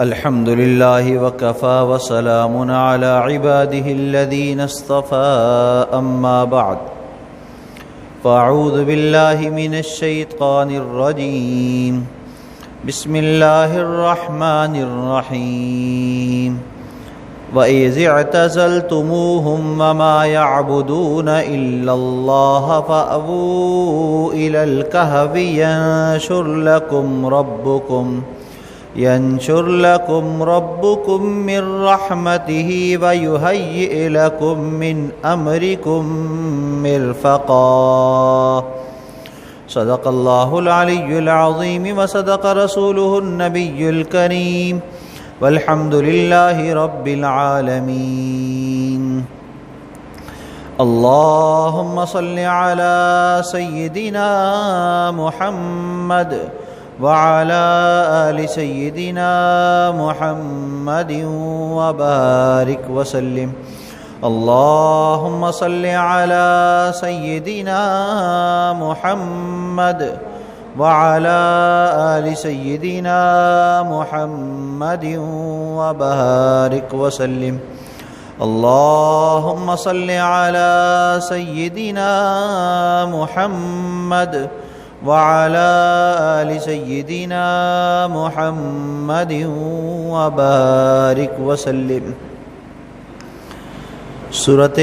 الحمد لله وكفى وسلام على عباده الذين اصطفى أما بعد فأعوذ بالله من الشيطان الرجيم بسم الله الرحمن الرحيم وإذ اعتزلتموهم وما يعبدون إلا الله فأووا إلى الكهف ينشر لكم ربكم من رحمته ويهيئ لكم من أمركم مرفقا صدق الله العلي العظيم وصدق رسوله النبي الكريم والحمد لله رب العالمين اللهم صل على سيدنا محمد وعلى آل سيدنا محمد وبارك وسلم اللهم صل على سيدنا محمد وعلى آل سيدنا محمد وبارك وسلم اللهم صل على سيدنا محمد وعلى آل سيدنا محمد وبارك وسلم۔ سورۃ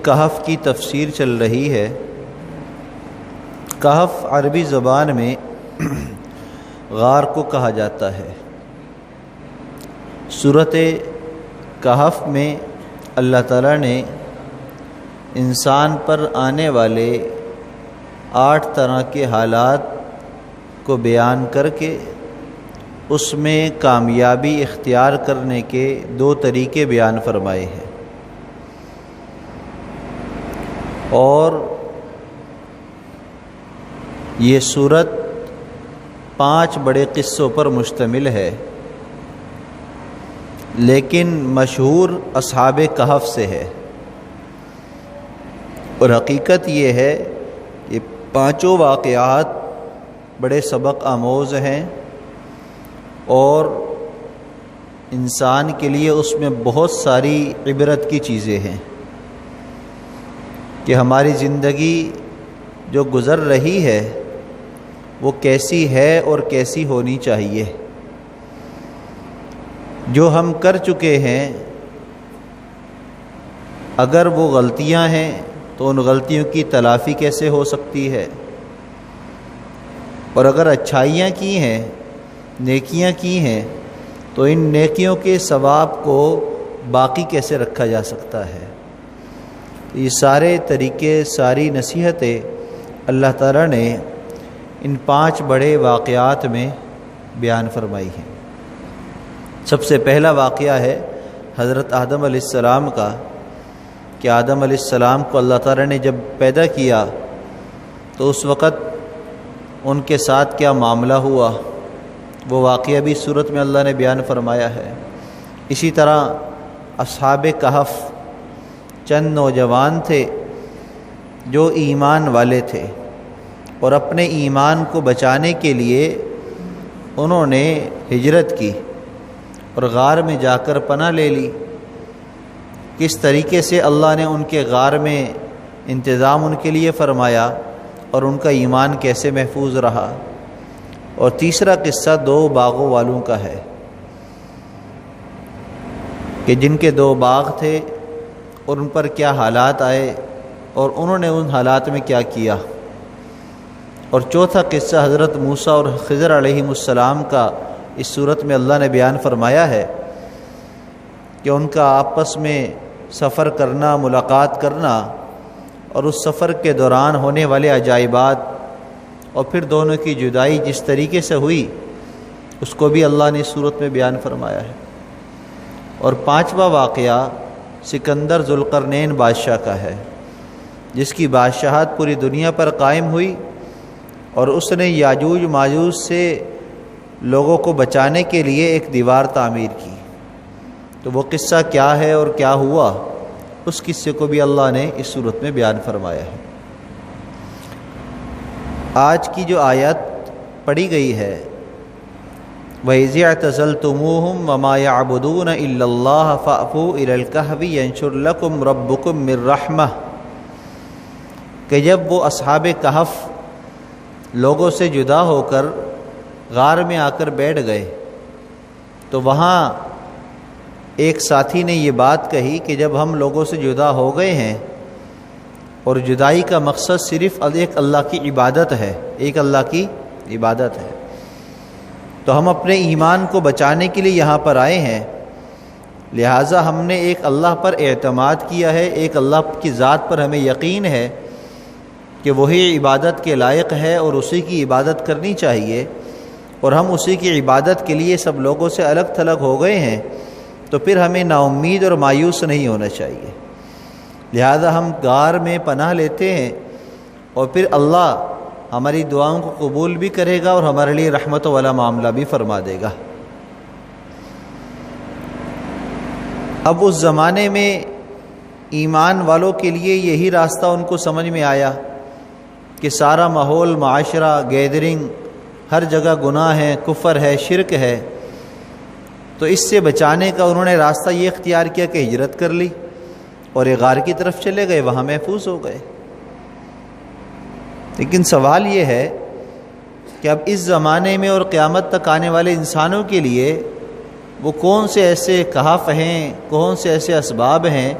کہف کی تفسیر چل رہی ہے۔ کہف عربی زبان میں غار کو کہا جاتا ہے۔ سورۃ کہف میں اللہ تعالیٰ نے انسان پر آنے والے 8 طرح کے حالات کو بیان کر کے اس میں کامیابی اختیار کرنے کے 2 طریقے بیان فرمائے ہیں، اور یہ سورت 5 بڑے قصوں پر مشتمل ہے، لیکن مشہور اصحاب کہف سے ہے، اور حقیقت یہ ہے کہ 5 واقعات بڑے سبق آموز ہیں، اور انسان کے لیے اس میں بہت ساری عبرت کی چیزیں ہیں کہ ہماری زندگی جو گزر رہی ہے وہ کیسی ہے اور کیسی ہونی چاہیے۔ جو ہم کر چکے ہیں اگر وہ غلطیاں ہیں تو ان غلطیوں کی تلافی کیسے ہو سکتی ہے، اور اگر اچھائیاں کی ہیں، نیکیاں کی ہیں، تو ان نیکیوں کے ثواب کو باقی کیسے رکھا جا سکتا ہے۔ یہ سارے طریقے، ساری نصیحتیں اللہ تعالیٰ نے ان 5 بڑے واقعات میں بیان فرمائی ہیں۔ سب سے پہلا واقعہ ہے حضرت آدم علیہ السلام کا، کہ آدم علیہ السلام کو اللہ تعالیٰ نے جب پیدا کیا تو اس وقت ان کے ساتھ کیا معاملہ ہوا، وہ واقعہ بھی سورت میں اللہ نے بیان فرمایا ہے۔ اسی طرح اصحاب کہف چند نوجوان تھے جو ایمان والے تھے، اور اپنے ایمان کو بچانے کے لیے انہوں نے ہجرت کی اور غار میں جا کر پناہ لے لی۔ کس طریقے سے اللہ نے ان کے غار میں انتظام ان کے لیے فرمایا اور ان کا ایمان کیسے محفوظ رہا۔ اور تیسرا قصہ 2 باغوں والوں کا ہے کہ جن کے 2 باغ تھے اور ان پر کیا حالات آئے اور انہوں نے ان حالات میں کیا کیا۔ اور چوتھا قصہ حضرت موسیٰ اور خضر علیہ السلام کا اس صورت میں اللہ نے بیان فرمایا ہے کہ ان کا آپس میں سفر کرنا، ملاقات کرنا، اور اس سفر کے دوران ہونے والے عجائبات، اور پھر دونوں کی جدائی جس طریقے سے ہوئی اس کو بھی اللہ نے اس صورت میں بیان فرمایا ہے۔ اور 5واں واقعہ سکندر ذوالقرنین بادشاہ کا ہے، جس کی بادشاہت پوری دنیا پر قائم ہوئی، اور اس نے یاجوج ماجوج سے لوگوں کو بچانے کے لیے ایک دیوار تعمیر کی۔ تو وہ قصہ کیا ہے اور کیا ہوا، اس قصے کو بھی اللہ نے اس صورت میں بیان فرمایا ہے۔ آج کی جو آیت پڑھی گئی ہے وَإِذِ اعْتَزَلْتُمُوهُمْ وَمَا يَعْبُدُونَ إِلَّا اللَّهَ فَأْوُوا إِلَى الْكَهْفِ يَنشُرْ لَكُمْ رَبُّكُمْ مِنْ رَحْمَةٍ، کہ جب وہ اصحاب کہف لوگوں سے جدا ہو کر غار میں آ کر بیٹھ گئے تو وہاں ایک ساتھی نے یہ بات کہی کہ جب ہم لوگوں سے جدا ہو گئے ہیں اور جدائی کا مقصد صرف ایک اللہ کی عبادت ہے، ایک اللہ کی عبادت ہے، تو ہم اپنے ایمان کو بچانے کے لیے یہاں پر آئے ہیں، لہٰذا ہم نے ایک اللہ پر اعتماد کیا ہے، ایک اللہ کی ذات پر ہمیں یقین ہے کہ وہی عبادت کے لائق ہے اور اسی کی عبادت کرنی چاہیے، اور ہم اسی کی عبادت کے لیے سب لوگوں سے الگ تھلگ ہو گئے ہیں، تو پھر ہمیں نا امید اور مایوس نہیں ہونا چاہیے۔ لہذا ہم غار میں پناہ لیتے ہیں اور پھر اللہ ہماری دعاؤں کو قبول بھی کرے گا اور ہمارے لیے رحمت والا معاملہ بھی فرما دے گا۔ اب اس زمانے میں ایمان والوں کے لیے یہی راستہ ان کو سمجھ میں آیا کہ سارا ماحول، معاشرہ، گیدرنگ، ہر جگہ گناہ ہے، کفر ہے، شرک ہے، تو اس سے بچانے کا انہوں نے راستہ یہ اختیار کیا کہ ہجرت کر لی اور ایک غار کی طرف چلے گئے، وہاں محفوظ ہو گئے۔ لیکن سوال یہ ہے کہ اب اس زمانے میں اور قیامت تک آنے والے انسانوں کے لیے وہ کون سے ایسے کہف ہیں، کون سے ایسے اسباب ہیں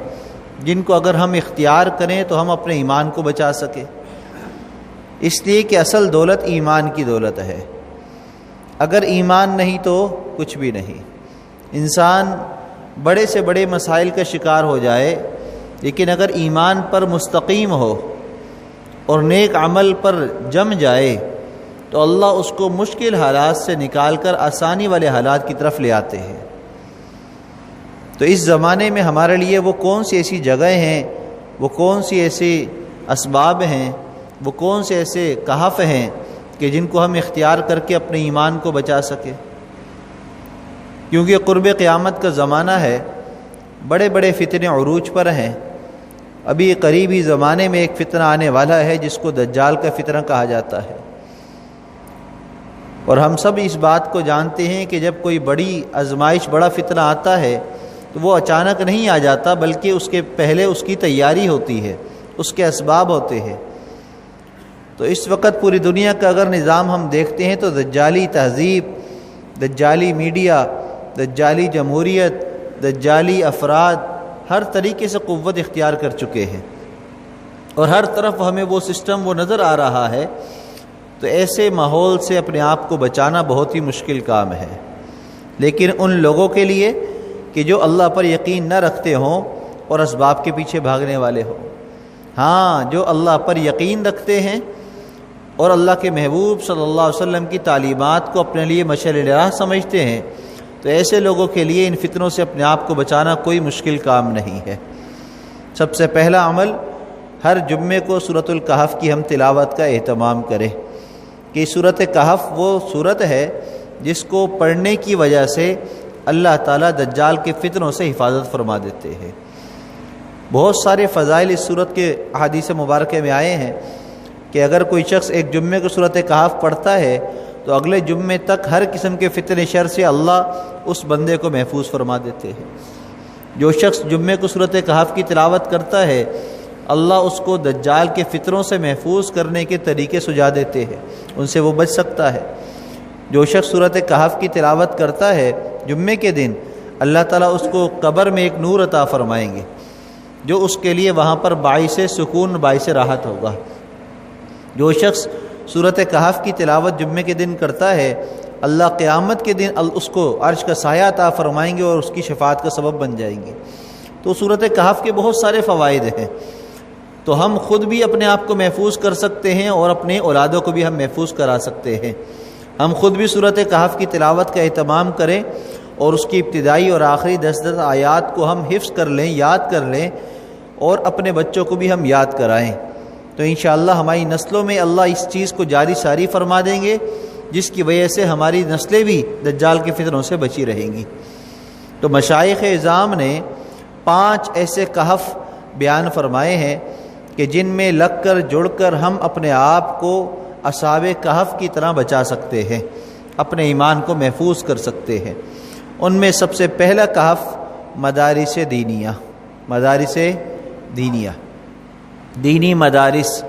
جن کو اگر ہم اختیار کریں تو ہم اپنے ایمان کو بچا سکیں؟ اس لیے کہ اصل دولت ایمان کی دولت ہے، اگر ایمان نہیں تو کچھ بھی نہیں۔ انسان بڑے سے بڑے مسائل کا شکار ہو جائے، لیکن اگر ایمان پر مستقیم ہو اور نیک عمل پر جم جائے تو اللہ اس کو مشکل حالات سے نکال کر آسانی والے حالات کی طرف لے آتے ہیں۔ تو اس زمانے میں ہمارے لیے وہ کون سی ایسی جگہیں ہیں، وہ کون سی ایسے اسباب ہیں، وہ کون سے ایسے کہف ہیں کہ جن کو ہم اختیار کر کے اپنے ایمان کو بچا سکیں؟ کیونکہ قرب قیامت کا زمانہ ہے، بڑے بڑے فتنے عروج پر ہیں۔ ابھی قریبی زمانے میں ایک فتنہ آنے والا ہے جس کو دجال کا فتنہ کہا جاتا ہے، اور ہم سب اس بات کو جانتے ہیں کہ جب کوئی بڑی آزمائش، بڑا فتنہ آتا ہے تو وہ اچانک نہیں آ جاتا، بلکہ اس کے پہلے اس کی تیاری ہوتی ہے، اس کے اسباب ہوتے ہیں۔ تو اس وقت پوری دنیا کا اگر نظام ہم دیکھتے ہیں تو دجالی تہذیب، دجالی میڈیا، دجالی جمہوریت، دجالی افراد ہر طریقے سے قوت اختیار کر چکے ہیں، اور ہر طرف ہمیں وہ سسٹم وہ نظر آ رہا ہے۔ تو ایسے ماحول سے اپنے آپ کو بچانا بہت ہی مشکل کام ہے، لیکن ان لوگوں کے لیے کہ جو اللہ پر یقین نہ رکھتے ہوں اور اسباب کے پیچھے بھاگنے والے ہوں۔ ہاں، جو اللہ پر یقین رکھتے ہیں اور اللہ کے محبوب صلی اللہ علیہ وسلم کی تعلیمات کو اپنے لیے مشعل راہ سمجھتے ہیں، تو ایسے لوگوں کے لیے ان فتنوں سے اپنے آپ کو بچانا کوئی مشکل کام نہیں ہے۔ سب سے پہلا عمل، ہر جمعے کو سورۃ الکہف کی ہم تلاوت کا اہتمام کریں، کہ سورۃ کہف وہ سورت ہے جس کو پڑھنے کی وجہ سے اللہ تعالیٰ دجال کے فتنوں سے حفاظت فرما دیتے ہیں۔ بہت سارے فضائل اس سورت کے احادیث مبارکہ میں آئے ہیں کہ اگر کوئی شخص ایک جمعے کو سورۃ کہف پڑھتا ہے تو اگلے جمعے تک ہر قسم کے فتنے شر سے اللہ اس بندے کو محفوظ فرما دیتے ہیں۔ جو شخص جمعے کو سورۃ کہف کی تلاوت کرتا ہے، اللہ اس کو دجال کے فتنوں سے محفوظ کرنے کے طریقے سجا دیتے ہیں، ان سے وہ بچ سکتا ہے۔ جو شخص سورۃ کہف کی تلاوت کرتا ہے جمعے کے دن، اللہ تعالیٰ اس کو قبر میں ایک نور عطا فرمائیں گے جو اس کے لیے وہاں پر باعث سکون، باعث راحت ہوگا۔ جو شخص سورۃ کہف کی تلاوت جمعے کے دن کرتا ہے، اللہ قیامت کے دن اس کو عرش کا سایہ عطا فرمائیں گے اور اس کی شفاعت کا سبب بن جائیں گے۔ تو سورۃ کہف کے بہت سارے فوائد ہیں، تو ہم خود بھی اپنے آپ کو محفوظ کر سکتے ہیں اور اپنے اولادوں کو بھی ہم محفوظ کرا سکتے ہیں۔ ہم خود بھی سورۃ کہف کی تلاوت کا اہتمام کریں اور اس کی ابتدائی اور آخری 10 آیات کو ہم حفظ کر لیں، یاد کر لیں، اور اپنے بچوں کو بھی ہم یاد کرائیں، تو انشاءاللہ ہماری نسلوں میں اللہ اس چیز کو جاری ساری فرما دیں گے، جس کی وجہ سے ہماری نسلیں بھی دجال کے فتنوں سے بچی رہیں گی۔ تو مشائخ اعظام نے 5 ایسے کہف بیان فرمائے ہیں کہ جن میں لگ کر جڑ کر ہم اپنے آپ کو اصحاب کہف کی طرح بچا سکتے ہیں، اپنے ایمان کو محفوظ کر سکتے ہیں۔ ان میں سب سے پہلا کہف مدارس دینیہ، مدارس دینیہ، دینی مدارس،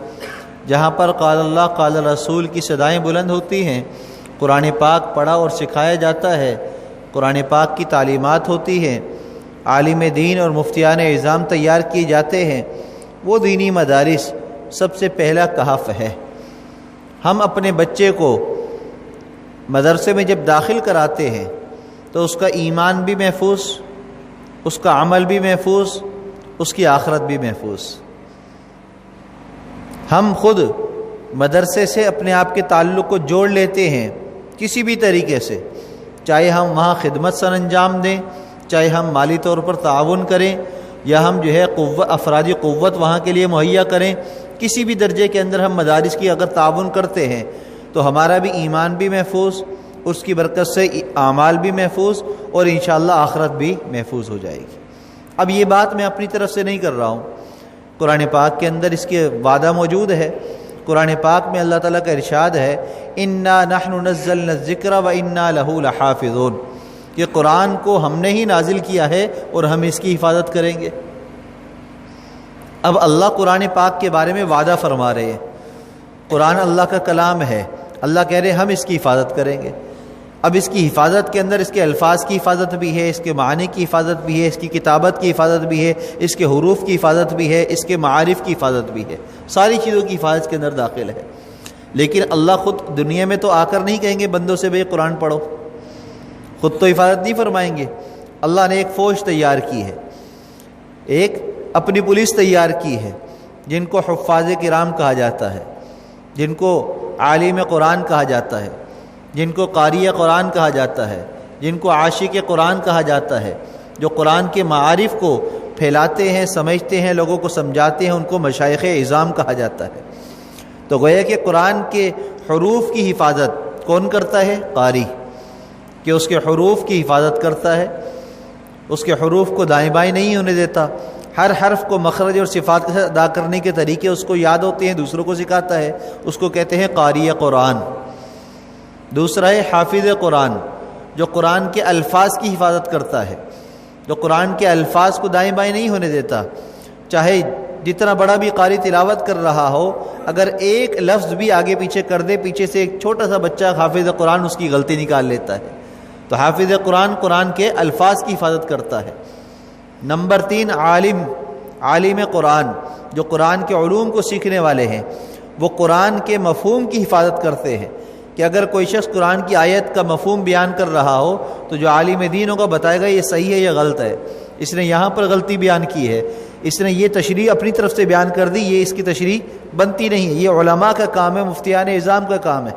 جہاں پر قال اللہ قال رسول کی صدائیں بلند ہوتی ہیں، قرآن پاک پڑھا اور سکھایا جاتا ہے، قرآن پاک کی تعلیمات ہوتی ہیں، عالم دین اور مفتیان اعظام تیار کیے جاتے ہیں، وہ دینی مدارس سب سے پہلا کہف ہے۔ ہم اپنے بچے کو مدرسے میں جب داخل کراتے ہیں تو اس کا ایمان بھی محفوظ، اس کا عمل بھی محفوظ، اس کی آخرت بھی محفوظ۔ ہم خود مدرسے سے اپنے آپ کے تعلق کو جوڑ لیتے ہیں کسی بھی طریقے سے، چاہے ہم وہاں خدمت سر انجام دیں، چاہے ہم مالی طور پر تعاون کریں، یا ہم جو ہے افرادی قوت وہاں کے لیے مہیا کریں، کسی بھی درجے کے اندر ہم مدارس کی اگر تعاون کرتے ہیں تو ہمارا بھی ایمان بھی محفوظ، اس کی برکت سے اعمال بھی محفوظ، اور انشاءاللہ آخرت بھی محفوظ ہو جائے گی۔ اب یہ بات میں اپنی طرف سے نہیں کر رہا ہوں، قرآن پاک کے اندر اس کے وعدہ موجود ہے۔ قرآن پاک میں اللہ تعالیٰ کا ارشاد ہے انا نحن نزلنا الذکر وانا لہ لحافظون، کہ قرآن کو ہم نے ہی نازل کیا ہے اور ہم اس کی حفاظت کریں گے۔ اب اللہ قرآن پاک کے بارے میں وعدہ فرما رہے ہیں، قرآن اللہ کا کلام ہے، اللہ کہہ رہے ہم اس کی حفاظت کریں گے۔ اب اس کی حفاظت کے اندر اس کے الفاظ کی حفاظت بھی ہے، اس کے معنی کی حفاظت بھی ہے، اس کی کتابت کی حفاظت بھی ہے، اس کے حروف کی حفاظت بھی ہے، اس کے معارف کی حفاظت بھی ہے، ساری چیزوں کی حفاظت کے اندر داخل ہے۔ لیکن اللہ خود دنیا میں تو آ کر نہیں کہیں گے بندوں سے بھئی قرآن پڑھو، خود تو حفاظت نہیں فرمائیں گے۔ اللہ نے ایک فوج تیار کی ہے، ایک اپنی پولیس تیار کی ہے، جن کو حفاظ کرام کہا جاتا ہے، جن کو عالم قرآن کہا جاتا ہے، جن کو قاری قرآن کہا جاتا ہے، جن کو عاشق قرآن کہا جاتا ہے، جو قرآن کے معارف کو پھیلاتے ہیں، سمجھتے ہیں، لوگوں کو سمجھاتے ہیں، ان کو مشائخ اعظام کہا جاتا ہے۔ تو گویا کہ قرآن کے حروف کی حفاظت کون کرتا ہے؟ قاری، کہ اس کے حروف کی حفاظت کرتا ہے، اس کے حروف کو دائیں بائیں نہیں ہونے دیتا، ہر حرف کو مخرج اور صفات کے ساتھ ادا کرنے کے طریقے اس کو یاد ہوتے ہیں، دوسروں کو سکھاتا ہے، اس کو کہتے ہیں قاری قرآن۔ دوسرا ہے حافظ قرآن، جو قرآن کے الفاظ کی حفاظت کرتا ہے، جو قرآن کے الفاظ کو دائیں بائیں نہیں ہونے دیتا، چاہے جتنا بڑا بھی قاری تلاوت کر رہا ہو، اگر ایک لفظ بھی آگے پیچھے کر دے، پیچھے سے ایک چھوٹا سا بچہ حافظ قرآن اس کی غلطی نکال لیتا ہے۔ تو حافظ قرآن قرآن کے الفاظ کی حفاظت کرتا ہے۔ نمبر 3 عالم قرآن، جو قرآن کے علوم کو سیکھنے والے ہیں، وہ قرآن کے مفہوم کی حفاظت کرتے ہیں، کہ اگر کوئی شخص قرآن کی آیت کا مفہوم بیان کر رہا ہو تو جو عالم دین ہوگا بتائے گا یہ صحیح ہے یہ غلط ہے، اس نے یہاں پر غلطی بیان کی ہے، اس نے یہ تشریح اپنی طرف سے بیان کر دی، یہ اس کی تشریح بنتی نہیں ہے، یہ علماء کا کام ہے، مفتیان اعظام کا کام ہے۔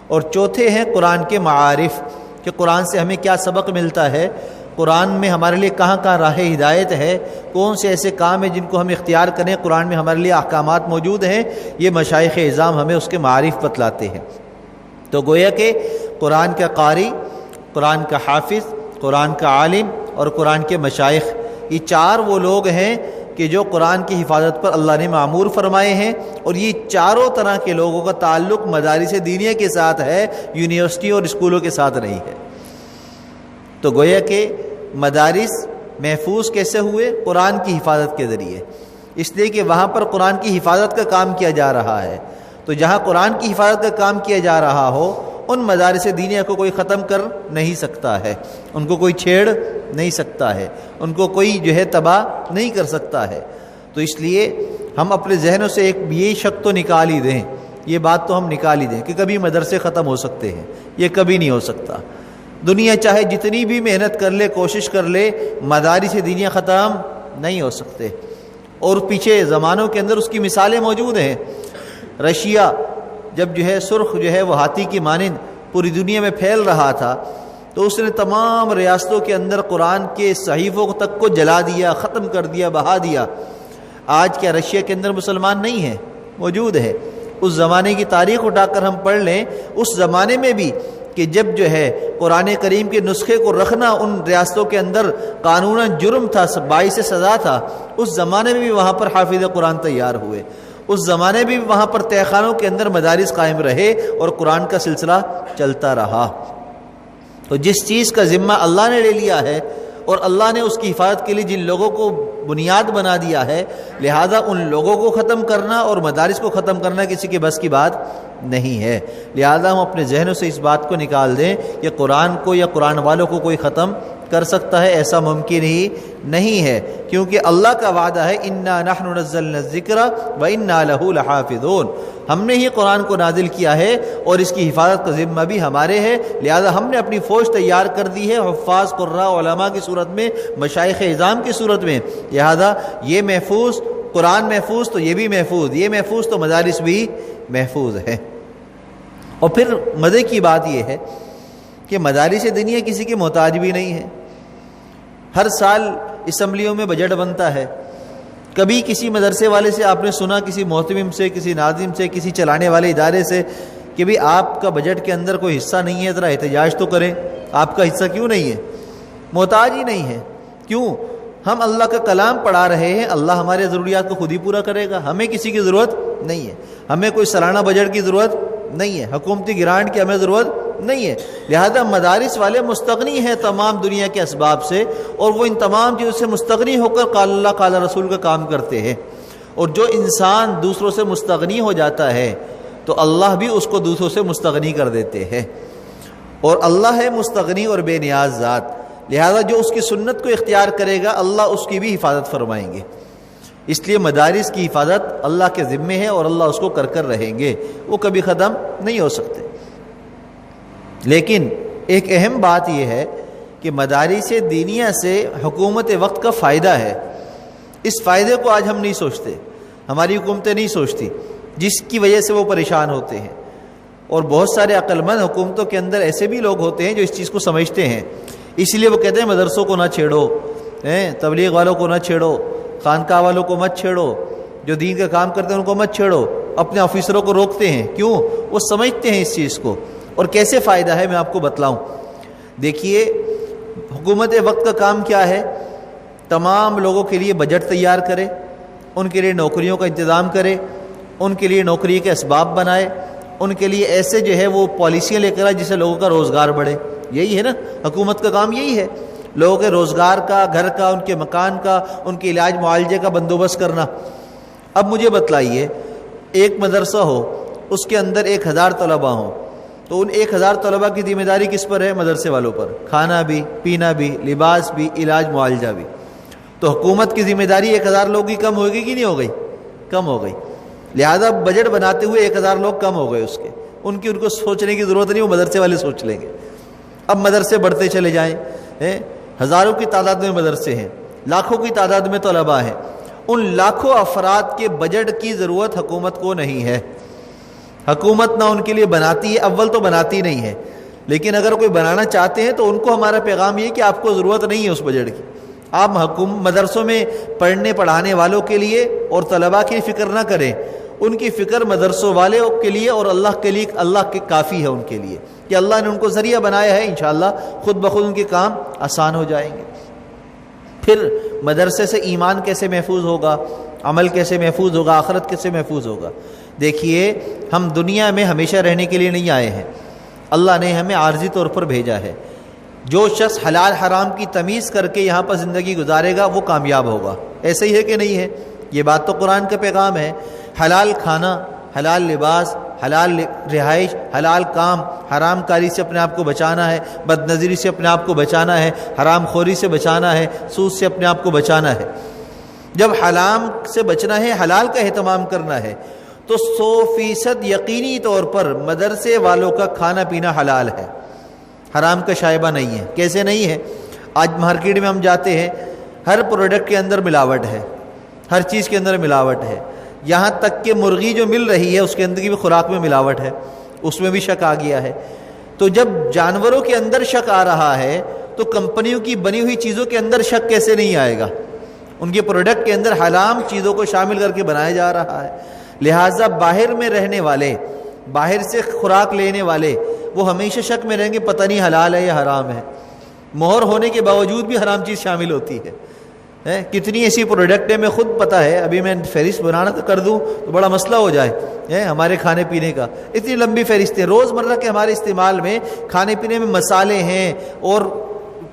اور چوتھے ہیں قرآن کے معارف، کہ قرآن سے ہمیں کیا سبق ملتا ہے، قرآن میں ہمارے لیے کہاں کہاں راہ ہدایت ہے، کون سے ایسے کام ہیں جن کو ہم اختیار کریں، قرآن میں ہمارے لیے احکامات موجود ہیں، یہ مشائخ اعظام ہمیں اس کے معارف بتلاتے ہیں۔ تو گویا کہ قرآن کا قاری، قرآن کا حافظ، قرآن کا عالم اور قرآن کے مشائخ، یہ 4 وہ لوگ ہیں کہ جو قرآن کی حفاظت پر اللہ نے معمور فرمائے ہیں، اور یہ چاروں طرح کے لوگوں کا تعلق مدارس دینیہ کے ساتھ ہے، یونیورسٹی اور اسکولوں کے ساتھ نہیں ہے۔ تو گویا کہ مدارس محفوظ کیسے ہوئے؟ قرآن کی حفاظت کے ذریعے، اس لیے کہ وہاں پر قرآن کی حفاظت کا کام کیا جا رہا ہے۔ تو جہاں قرآن کی حفاظت کا کام کیا جا رہا ہو، ان مدارس دینیہ کو کوئی ختم کر نہیں سکتا ہے، ان کو کوئی چھیڑ نہیں سکتا ہے، ان کو کوئی جو ہے تباہ نہیں کر سکتا ہے۔ تو اس لیے ہم اپنے ذہنوں سے ایک یہ شک تو نکال ہی دیں، یہ بات تو ہم نکال ہی دیں کہ کبھی مدرسے ختم ہو سکتے ہیں، یہ کبھی نہیں ہو سکتا۔ دنیا چاہے جتنی بھی محنت کر لے، کوشش کر لے، مدارس دینیہ ختم نہیں ہو سکتے۔ اور پیچھے زمانوں کے اندر اس کی مثالیں موجود ہیں۔ رشیا جب جو ہے سرخ جو ہے وہ ہاتھی کی مانند پوری دنیا میں پھیل رہا تھا، تو اس نے تمام ریاستوں کے اندر قرآن کے صحیفوں تک کو جلا دیا، ختم کر دیا، بہا دیا۔ آج کیا رشیا کے اندر مسلمان نہیں ہیں؟ موجود ہے۔ اس زمانے کی تاریخ اٹھا کر ہم پڑھ لیں، اس زمانے میں بھی کہ جب جو ہے قرآن کریم کے نسخے کو رکھنا ان ریاستوں کے اندر قانوناً جرم تھا، باعث سزا تھا، اس زمانے میں بھی وہاں پر حافظ قرآن تیار ہوئے، اس زمانے بھی وہاں پر تہہ خانوں کے اندر مدارس قائم رہے اور قرآن کا سلسلہ چلتا رہا۔ تو جس چیز کا ذمہ اللہ نے لے لیا ہے اور اللہ نے اس کی حفاظت کے لیے جن لوگوں کو بنیاد بنا دیا ہے، لہذا ان لوگوں کو ختم کرنا اور مدارس کو ختم کرنا کسی کے بس کی بات نہیں ہے۔ لہذا ہم اپنے ذہنوں سے اس بات کو نکال دیں کہ قرآن کو یا قرآن والوں کو کوئی ختم کر سکتا ہے، ایسا ممکن ہی نہیں ہے، کیونکہ اللہ کا وعدہ ہے اِنَّا نَحْنُ نَزَّلْنَا الذِّكْرَ وَإِنَّا لَهُ لَحَافِظُونَ، ہم نے ہی قرآن کو نازل کیا ہے اور اس کی حفاظت کا ذمہ بھی ہمارے ہے، لہذا ہم نے اپنی فوج تیار کر دی ہے، حفاظ قراء علماء کی صورت میں، مشائخ اعظام کی صورت میں، لہذا یہ محفوظ، قرآن محفوظ تو یہ بھی محفوظ، یہ محفوظ تو مدارس بھی محفوظ ہے۔ اور پھر مزے کی بات یہ ہے کہ مدارس دینیہ کسی کے محتاج بھی نہیں ہے۔ ہر سال اسمبلیوں میں بجٹ بنتا ہے، کبھی کسی مدرسے والے سے آپ نے سنا، کسی محتمم سے، کسی ناظم سے، کسی چلانے والے ادارے سے کہ بھی آپ کا بجٹ کے اندر کوئی حصہ نہیں ہے، ذرا احتجاج تو کریں، آپ کا حصہ کیوں نہیں ہے؟ محتاج ہی نہیں ہے۔ کیوں؟ ہم اللہ کا کلام پڑھا رہے ہیں، اللہ ہمارے ضروریات کو خود ہی پورا کرے گا، ہمیں کسی کی ضرورت نہیں ہے، ہمیں کوئی سالانہ بجٹ کی ضرورت نہیں ہے، حکومتی گرانٹ کی ہمیں ضرورت نہیں ہے۔ لہذا مدارس والے مستغنی ہیں تمام دنیا کے اسباب سے، اور وہ ان تمام چیزوں سے مستغنی ہو کر قال اللہ قال رسول کا کام کرتے ہیں۔ اور جو انسان دوسروں سے مستغنی ہو جاتا ہے تو اللہ بھی اس کو دوسروں سے مستغنی کر دیتے ہیں، اور اللہ ہے مستغنی اور بے نیاز ذات، لہذا جو اس کی سنت کو اختیار کرے گا اللہ اس کی بھی حفاظت فرمائیں گے۔ اس لیے مدارس کی حفاظت اللہ کے ذمے ہے اور اللہ اس کو کر رہیں گے، وہ کبھی ختم نہیں ہو سکتے۔ لیکن ایک اہم بات یہ ہے کہ مدارس دینیہ سے حکومت وقت کا فائدہ ہے، اس فائدے کو آج ہم نہیں سوچتے، ہماری حکومتیں نہیں سوچتی، جس کی وجہ سے وہ پریشان ہوتے ہیں۔ اور بہت سارے عقل مند حکومتوں کے اندر ایسے بھی لوگ ہوتے ہیں جو اس چیز کو سمجھتے ہیں، اس لیے وہ کہتے ہیں مدرسوں کو نہ چھیڑو، تبلیغ والوں کو نہ چھیڑو، خانقاہ والوں کو مت چھیڑو، جو دین کا کام کرتے ہیں ان کو مت چھیڑو، اپنے آفیسروں کو روکتے ہیں۔ کیوں؟ وہ سمجھتے ہیں اس چیز کو، اور کیسے فائدہ ہے میں آپ کو بتلاؤں۔ دیکھیے حکومت وقت کا کام کیا ہے؟ تمام لوگوں کے لیے بجٹ تیار کرے، ان کے لیے نوکریوں کا انتظام کرے، ان کے لیے نوکری کے اسباب بنائے، ان کے لیے ایسے جو ہے وہ پالیسیاں لے کر آئے جس سے لوگوں کا روزگار بڑھے۔ یہی ہے نا حکومت کا کام، یہی ہے لوگوں کے روزگار کا، گھر کا، ان کے مکان کا، ان کے علاج معالجے کا بندوبست کرنا۔ اب مجھے بتلائیے، ایک مدرسہ ہو، اس کے اندر 1000 طلباء ہوں، تو ان 1000 طلباء کی ذمہ داری کس پر ہے؟ مدرسے والوں پر، کھانا بھی، پینا بھی، لباس بھی، علاج معالجہ بھی۔ تو حکومت کی ذمہ داری 1000 لوگوں کی کم ہوگی کہ نہیں ہو گئی؟ کم ہو گئی۔ لہذا بجٹ بناتے ہوئے 1000 لوگ کم ہو گئے، اس کے ان کو سوچنے کی ضرورت نہیں، وہ مدرسے والے سوچ لیں گے۔ اب مدرسے بڑھتے چلے جائیں، ہزاروں کی تعداد میں مدرسے ہیں، لاکھوں کی تعداد میں طلباء ہیں، ان لاکھوں افراد کے بجٹ کی ضرورت حکومت کو نہیں ہے۔ حکومت نہ ان کے لیے بناتی ہے، اول تو بناتی نہیں ہے، لیکن اگر کوئی بنانا چاہتے ہیں تو ان کو ہمارا پیغام یہ کہ آپ کو ضرورت نہیں ہے اس بجٹ کی۔ آپ مدرسوں میں پڑھنے پڑھانے والوں کے لیے اور طلباء کی فکر نہ کریں، ان کی فکر مدرسوں والوں کے لیے اور اللہ کے لیے، اللہ کے کافی ہے ان کے لیے کہ اللہ نے ان کو ذریعہ بنایا ہے، انشاءاللہ خود بخود ان کے کام آسان ہو جائیں گے۔ پھر مدرسے سے ایمان کیسے محفوظ ہوگا، عمل کیسے محفوظ ہوگا، آخرت کیسے محفوظ ہوگا؟ دیکھیے ہم دنیا میں ہمیشہ رہنے کے لیے نہیں آئے ہیں، اللہ نے ہمیں عارضی طور پر بھیجا ہے۔ جو شخص حلال حرام کی تمیز کر کے یہاں پر زندگی گزارے گا وہ کامیاب ہوگا۔ ایسے ہی ہے کہ نہیں ہے؟ یہ بات تو قرآن کا پیغام ہے۔ حلال کھانا، حلال لباس، حلال رہائش، حلال کام، حرام کاری سے اپنے آپ کو بچانا ہے، بد نظری سے اپنے آپ کو بچانا ہے، حرام خوری سے بچانا ہے، سود سے اپنے آپ کو بچانا ہے۔ جب حرام سے بچنا ہے، حلال کا اہتمام کرنا ہے، تو 100% یقینی طور پر مدرسے والوں کا کھانا پینا حلال ہے، حرام کا شائبہ نہیں ہے۔ کیسے نہیں ہے؟ آج مارکیٹ میں ہم جاتے ہیں، ہر پروڈکٹ کے اندر ملاوٹ ہے، ہر چیز کے اندر ملاوٹ ہے، یہاں تک کہ مرغی جو مل رہی ہے اس کے اندر کی بھی خوراک میں ملاوٹ ہے، اس میں بھی شک آ گیا ہے۔ تو جب جانوروں کے اندر شک آ رہا ہے تو کمپنیوں کی بنی ہوئی چیزوں کے اندر شک کیسے نہیں آئے گا؟ ان کے پروڈکٹ کے اندر حرام چیزوں کو شامل کر کے بنایا جا رہا ہے۔ لہٰذا باہر میں رہنے والے، باہر سے خوراک لینے والے، وہ ہمیشہ شک میں رہیں گے پتہ نہیں حلال ہے یا حرام ہے۔ مہر ہونے کے باوجود بھی حرام چیز شامل ہوتی ہے، کتنی ایسی پروڈکٹ ہے، میں خود پتہ ہے، ابھی میں فہرست بنانا کر دوں تو بڑا مسئلہ ہو جائے ہمارے کھانے پینے کا، اتنی لمبی فہرستیں روز مرہ کے ہمارے استعمال میں، کھانے پینے میں مسالے ہیں اور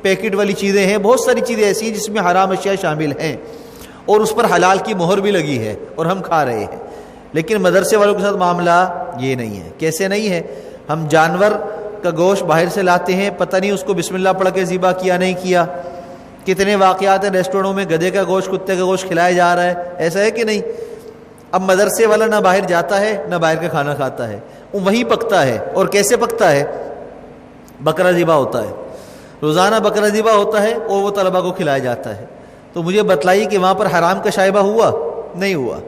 پیکٹ والی چیزیں ہیں، بہت ساری چیزیں ایسی ہیں جس میں حرام اشیاء شامل ہیں اور اس پر حلال کی مہر بھی لگی ہے اور ہم کھا رہے ہیں۔ لیکن مدرسے والوں کے ساتھ معاملہ یہ نہیں ہے۔ کیسے نہیں ہے؟ ہم جانور کا گوشت باہر سے لاتے ہیں، پتہ نہیں اس کو بسم اللہ پڑھ کے ذبح کیا نہیں کیا۔ کتنے واقعات ہیں ریسٹورنٹوں میں گدھے کا گوشت، کتے کا گوشت کھلایا جا رہا ہے، ایسا ہے کہ نہیں؟ اب مدرسے والا نہ باہر جاتا ہے نہ باہر کا کھانا کھاتا ہے، وہ وہیں پکتا ہے۔ اور کیسے پکتا ہے؟ بکرا ذبح ہوتا ہے، روزانہ بکرا ذبح ہوتا ہے اور وہ طلبہ کو کھلایا جاتا ہے۔ تو مجھے بتلائیے کہ وہاں پر حرام کا شائبہ ہوا؟ نہیں ہوا۔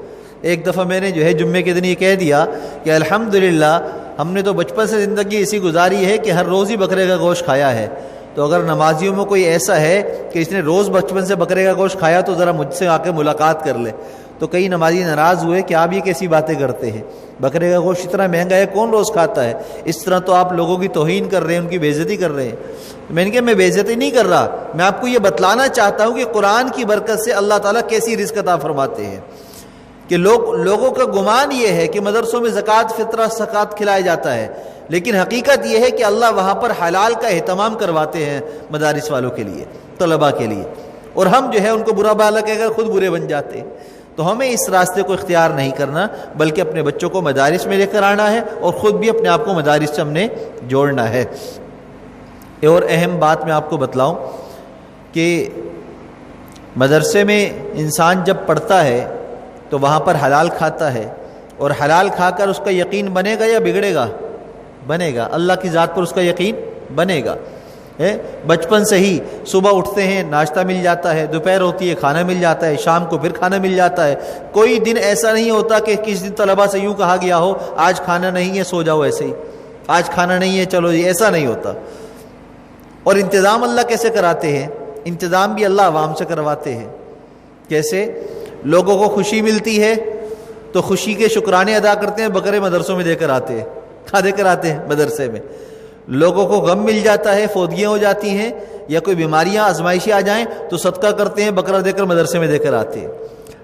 ایک دفعہ میں نے جمعے کے دن یہ کہہ دیا کہ الحمدللہ ہم نے تو بچپن سے زندگی ایسی گزاری ہے کہ ہر روز ہی بکرے کا گوشت کھایا ہے، تو اگر نمازیوں میں کوئی ایسا ہے کہ اس نے روز بچپن سے بکرے کا گوشت کھایا تو ذرا مجھ سے آ کے ملاقات کر لے۔ تو کئی نمازی ناراض ہوئے کہ آپ یہ کیسی باتیں کرتے ہیں، بکرے کا گوشت اتنا مہنگا ہے، کون روز کھاتا ہے؟ اس طرح تو آپ لوگوں کی توہین کر رہے ہیں، ان کی بے عزتی کر رہے ہیں۔ میں نے کہا میں بے عزتی نہیں کر رہا، میں آپ کو یہ بتلانا چاہتا ہوں کہ قرآن کی برکت سے اللہ تعالیٰ کیسی رزق عطا فرماتے ہیں، کہ لوگوں کا گمان یہ ہے کہ مدرسوں میں زکوٰۃ فطرہ زکوٰۃ کھلایا جاتا ہے، لیکن حقیقت یہ ہے کہ اللہ وہاں پر حلال کا اہتمام کرواتے ہیں مدارس والوں کے لیے، طلباء کے لیے، اور ہم ان کو برا بھلا کہہ کر خود برے بن جاتے ہیں۔ تو ہمیں اس راستے کو اختیار نہیں کرنا، بلکہ اپنے بچوں کو مدارس میں لے کر آنا ہے اور خود بھی اپنے آپ کو مدارس سے ہم نے جوڑنا ہے۔ اور اہم بات میں آپ کو بتلاؤں کہ مدرسے میں انسان جب پڑھتا ہے تو وہاں پر حلال کھاتا ہے، اور حلال کھا کر اس کا یقین بنے گا یا بگڑے گا؟ بنے گا۔ اللہ کی ذات پر اس کا یقین بنے گا۔ بچپن سے ہی صبح اٹھتے ہیں ناشتہ مل جاتا ہے، دوپہر ہوتی ہے کھانا مل جاتا ہے، شام کو پھر کھانا مل جاتا ہے۔ کوئی دن ایسا نہیں ہوتا کہ کس دن طلباء سے یوں کہا گیا ہو آج کھانا نہیں ہے سو جاؤ ایسے ہی، آج کھانا نہیں ہے چلو جی، ایسا نہیں ہوتا۔ اور انتظام اللہ کیسے کراتے ہیں؟ انتظام بھی اللہ عوام سے کرواتے ہیں۔ کیسے؟ لوگوں کو خوشی ملتی ہے تو خوشی کے شکرانے ادا کرتے ہیں، بکرے مدرسوں میں دے کر آتے ہیں، کھا دے کر آتے ہیں مدرسے میں۔ لوگوں کو غم مل جاتا ہے، فوتگیاں ہو جاتی ہیں یا کوئی بیماریاں آزمائشیں آ جائیں تو صدقہ کرتے ہیں، بکرا دے کر مدرسے میں دے کر آتے ہیں۔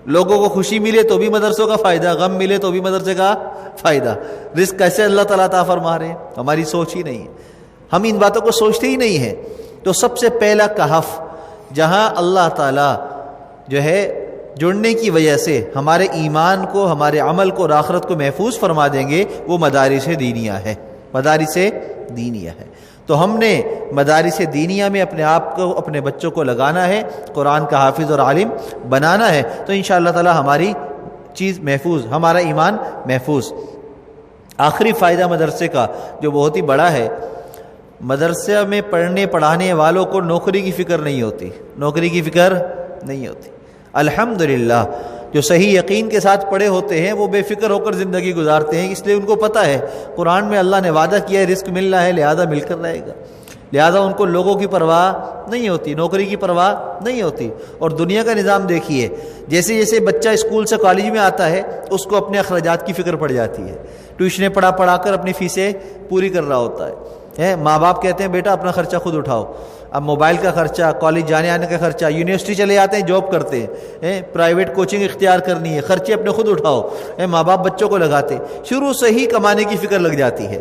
لوگوں کو خوشی ملے تو بھی مدرسوں کا فائدہ، غم ملے تو بھی مدرسے کا فائدہ۔ رزق کیسے اللہ تعالیٰ عطا فرما رہے ہیں؟ ہماری سوچ ہی نہیں ہے، ہم ان باتوں کو سوچتے ہی نہیں ہیں۔ تو سب سے پہلا کہف جہاں اللہ تعالیٰ جڑنے کی وجہ سے ہمارے ایمان کو، ہمارے عمل کو اور آخرت کو محفوظ فرما دیں گے، وہ مدارس دینیہ ہے۔ مدارس دینیہ ہے۔ تو ہم نے مدارس دینیہ میں اپنے آپ کو، اپنے بچوں کو لگانا ہے، قرآن کا حافظ اور عالم بنانا ہے، تو انشاءاللہ تعالی ہماری چیز محفوظ، ہمارا ایمان محفوظ۔ آخری فائدہ مدرسے کا جو بہت ہی بڑا ہے، مدرسے میں پڑھنے پڑھانے والوں کو نوکری کی فکر نہیں ہوتی، نوکری کی فکر نہیں ہوتی۔ الحمدللہ جو صحیح یقین کے ساتھ پڑھے ہوتے ہیں وہ بے فکر ہو کر زندگی گزارتے ہیں، اس لیے ان کو پتہ ہے قرآن میں اللہ نے وعدہ کیا ہے رزق مل رہا ہے، لہذا مل کر رہے گا، لہذا ان کو لوگوں کی پرواہ نہیں ہوتی، نوکری کی پرواہ نہیں ہوتی۔ اور دنیا کا نظام دیکھیے، جیسے جیسے بچہ اسکول سے کالج میں آتا ہے اس کو اپنے اخراجات کی فکر پڑ جاتی ہے، ٹیوشنیں پڑھا کر اپنی فیسیں پوری کر رہا ہوتا ہے۔ ماں باپ کہتے ہیں بیٹا اپنا خرچہ خود اٹھاؤ، اب موبائل کا خرچہ، کالج جانے آنے کا خرچہ، یونیورسٹی چلے جاتے ہیں جاب کرتے ہیں، پرائیویٹ کوچنگ اختیار کرنی ہے، خرچے اپنے خود اٹھاؤ، ماں باپ بچوں کو لگاتے، شروع سے ہی کمانے کی فکر لگ جاتی ہے۔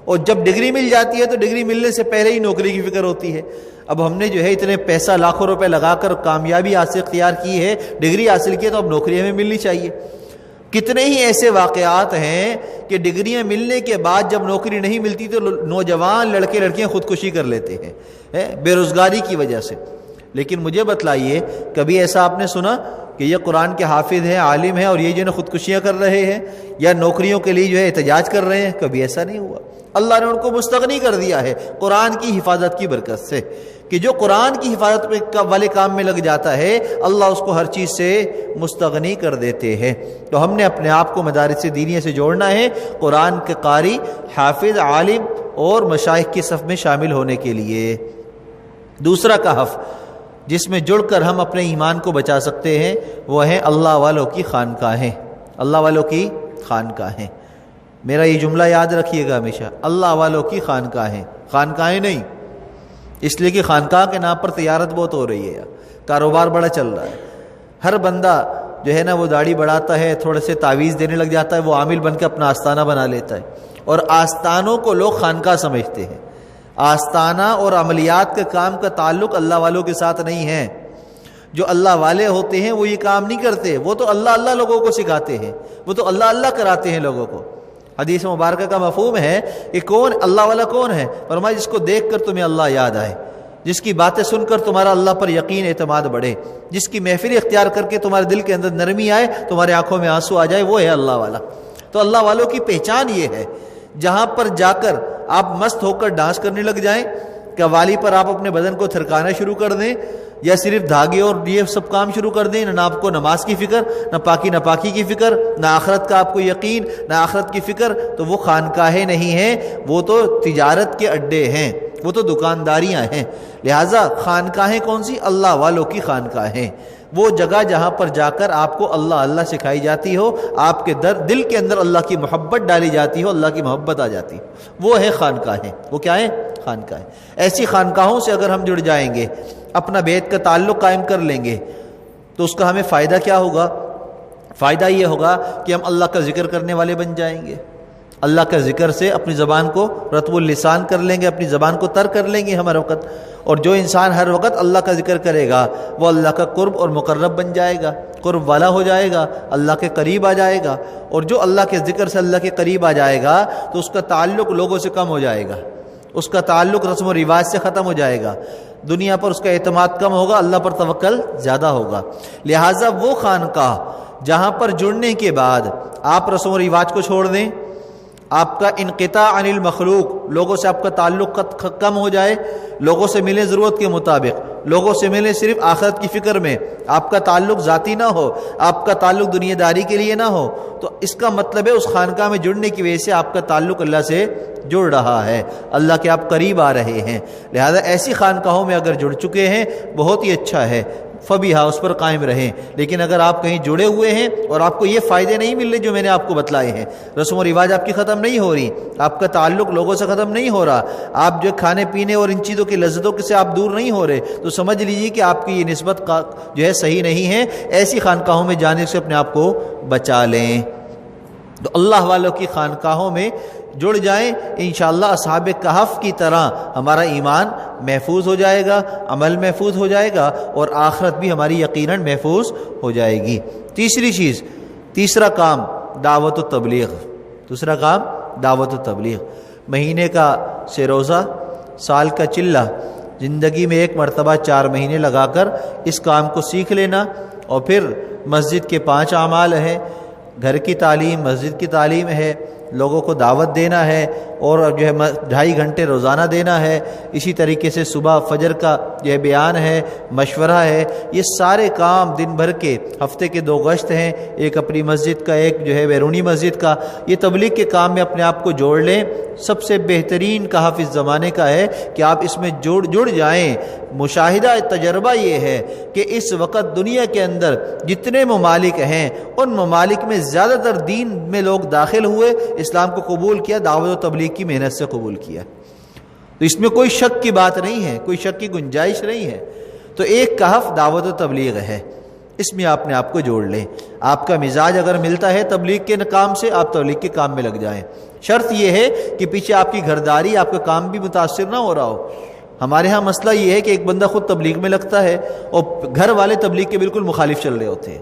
اور جب ڈگری مل جاتی ہے تو ڈگری ملنے سے پہلے ہی نوکری کی فکر ہوتی ہے۔ اب ہم نے اتنے پیسہ لاکھوں روپے لگا کر کامیابی حاصل اختیار کی ہے، ڈگری حاصل کی ہے، تو اب نوکری ہمیں ملنی چاہیے۔ کتنے ہی ایسے واقعات ہیں کہ ڈگریاں ملنے کے بعد جب نوکری نہیں ملتی تو نوجوان لڑکے لڑکیاں خودکشی کر لیتے ہیں بے روزگاری کی وجہ سے۔ لیکن مجھے بتلائیے کبھی ایسا آپ نے سنا کہ یہ قرآن کے حافظ ہیں، عالم ہیں، اور یہ خودکشیاں کر رہے ہیں یا نوکریوں کے لیے احتجاج کر رہے ہیں؟ کبھی ایسا نہیں ہوا۔ اللہ نے ان کو مستغنی کر دیا ہے قرآن کی حفاظت کی برکت سے، کہ جو قرآن کی حفاظت والے کام میں لگ جاتا ہے اللہ اس کو ہر چیز سے مستغنی کر دیتے ہیں۔ تو ہم نے اپنے آپ کو مدارس دینیہ سے جوڑنا ہے قرآن کے قاری، حافظ، عالم اور مشائخ کی صف میں شامل ہونے کے لیے۔ دوسرا کہف جس میں جڑ کر ہم اپنے ایمان کو بچا سکتے ہیں وہ ہے اللہ والوں کی خانقاہیں۔ اللہ والوں کی خانقاہیں، میرا یہ جملہ یاد رکھیے گا ہمیشہ، اللہ والوں کی خانقاہیں، خانقاہیں نہیں، اس لیے کہ خانقاہ کے نام پر تجارت بہت ہو رہی ہے، کاروبار بڑا چل رہا ہے. ہر بندہ جو ہے نا وہ داڑھی بڑھاتا ہے، تھوڑے سے تعویذ دینے لگ جاتا ہے، وہ عامل بن کے اپنا آستانہ بنا لیتا ہے. اور آستانوں کو لوگ خانقاہ سمجھتے ہیں. آستانہ اور عملیات کے کام کا تعلق اللہ والوں کے ساتھ نہیں ہے. جو اللہ والے ہوتے ہیں وہ یہ کام نہیں کرتے، وہ تو اللہ اللہ لوگوں کو سکھاتے ہیں، وہ تو اللہ اللہ کراتے ہیں لوگوں کو. حدیث مبارکہ کا مفہوم ہے کہ کون اللہ والا کون ہے؟ فرمایا جس کو دیکھ کر تمہیں اللہ یاد آئے، جس کی باتیں سن کر تمہارا اللہ پر یقین اعتماد بڑھے، جس کی محفل اختیار کر کے تمہارے دل کے اندر نرمی آئے، تمہارے آنکھوں میں آنسو آ جائے، وہ ہے اللہ والا. تو اللہ والوں کی پہچان یہ ہے. جہاں پر جا کر آپ مست ہو کر ڈانس کرنے لگ جائیں، قوالی پر آپ اپنے بدن کو تھرکانا شروع کر دیں، یا صرف دھاگے اور یہ سب کام شروع کر دیں، نہ آپ کو نماز کی فکر، نہ پاکی کی فکر، نہ آخرت کا آپ کو یقین، نہ آخرت کی فکر، تو وہ خانقاہیں نہیں ہیں، وہ تو تجارت کے اڈے ہیں، وہ تو دکانداریاں ہیں. لہٰذا خانقاہیں کون سی؟ اللہ والوں کی خانقاہیں. وہ جگہ جہاں پر جا کر آپ کو اللہ اللہ سکھائی جاتی ہو، آپ کے دل کے اندر اللہ کی محبت ڈالی جاتی ہو، اللہ کی محبت آ جاتی ہے، وہ ہے خانقاہیں. وہ کیا ہے؟ خانقاہیں. ایسی خانقاہوں سے اگر ہم جڑ جائیں گے، اپنا بیت کا تعلق قائم کر لیں گے، تو اس کا ہمیں فائدہ کیا ہوگا؟ فائدہ یہ ہوگا کہ ہم اللہ کا ذکر کرنے والے بن جائیں گے. اللہ کا ذکر سے اپنی زبان کو رطب اللسان کر لیں گے، اپنی زبان کو تر کر لیں گے ہر وقت. اور جو انسان ہر وقت اللہ کا ذکر کرے گا وہ اللہ کا قرب اور مقرب بن جائے گا، قرب والا ہو جائے گا، اللہ کے قریب آ جائے گا. اور جو اللہ کے ذکر سے اللہ کے قریب آ جائے گا تو اس کا تعلق لوگوں سے کم ہو جائے گا، اس کا تعلق رسم و رواج سے ختم ہو جائے گا، دنیا پر اس کا اعتماد کم ہوگا، اللہ پر توکل زیادہ ہوگا. لہٰذا وہ خانقاہ جہاں پر جڑنے کے بعد آپ رسم و رواج کو چھوڑ دیں، آپ کا انقطاع عن المخلوق، لوگوں سے آپ کا تعلق کم ہو جائے، لوگوں سے ملیں ضرورت کے مطابق، لوگوں سے ملیں صرف آخرت کی فکر میں، آپ کا تعلق ذاتی نہ ہو، آپ کا تعلق دنیا داری کے لیے نہ ہو، تو اس کا مطلب ہے اس خانقاہ میں جڑنے کی وجہ سے آپ کا تعلق اللہ سے جڑ رہا ہے، اللہ کے آپ قریب آ رہے ہیں. لہذا ایسی خانقاہوں میں اگر جڑ چکے ہیں بہت ہی اچھا ہے، فبیہا، اس پر قائم رہیں. لیکن اگر آپ کہیں جڑے ہوئے ہیں اور آپ کو یہ فائدے نہیں مل رہے جو میں نے آپ کو بتلائے ہیں، رسم و رواج آپ کی ختم نہیں ہو رہی، آپ کا تعلق لوگوں سے ختم نہیں ہو رہا، آپ جو کھانے پینے اور ان چیزوں کی لذتوں سے آپ دور نہیں ہو رہے، تو سمجھ لیجیے کہ آپ کی یہ نسبت جو ہے صحیح نہیں ہے. ایسی خانقاہوں میں جانے سے اپنے آپ کو بچا لیں. تو اللہ والوں کی خانقاہوں میں جڑ جائیں، انشاءاللہ اصحاب کہف کی طرح ہمارا ایمان محفوظ ہو جائے گا، عمل محفوظ ہو جائے گا، اور آخرت بھی ہماری یقیناً محفوظ ہو جائے گی. تیسرا کام دعوت و تبلیغ. دوسرا کام دعوت و تبلیغ. مہینے کا سے روزہ، سال کا چلہ، زندگی میں ایک مرتبہ 4 مہینے لگا کر اس کام کو سیکھ لینا. اور پھر مسجد کے 5 اعمال ہیں، گھر کی تعلیم، مسجد کی تعلیم ہے، لوگوں کو دعوت دینا ہے، اور جو ہے 2.5 گھنٹے روزانہ دینا ہے. اسی طریقے سے صبح فجر کا جو ہے بیان ہے، مشورہ ہے. یہ سارے کام دن بھر کے، ہفتے کے 2 گشت ہیں، ایک اپنی مسجد کا، ایک جو ہے بیرونی مسجد کا. یہ تبلیغ کے کام میں اپنے آپ کو جوڑ لیں. سب سے بہترین کہف اس زمانے کا ہے کہ آپ اس میں جڑ جائیں. مشاہدہ تجربہ یہ ہے کہ اس وقت دنیا کے اندر جتنے ممالک ہیں ان ممالک میں زیادہ تر دین میں لوگ داخل ہوئے، اسلام کو قبول کیا، دعوت و تبلیغ کی محنت سے قبول کیا. تو اس میں کوئی شک کی بات نہیں ہے، کوئی شک کی گنجائش نہیں ہے. تو ایک کہف دعوت و تبلیغ ہے، اس میں آپ نے آپ کو جوڑ لیں. آپ کا مزاج اگر ملتا ہے تبلیغ کے کام سے، آپ تبلیغ کے کام میں لگ جائیں. شرط یہ ہے کہ پیچھے آپ کی گھرداری، آپ کا کام بھی متاثر نہ ہو رہا ہو. ہمارے ہاں مسئلہ یہ ہے کہ ایک بندہ خود تبلیغ میں لگتا ہے اور گھر والے تبلیغ کے بالکل مخالف چل رہے ہوتے ہیں.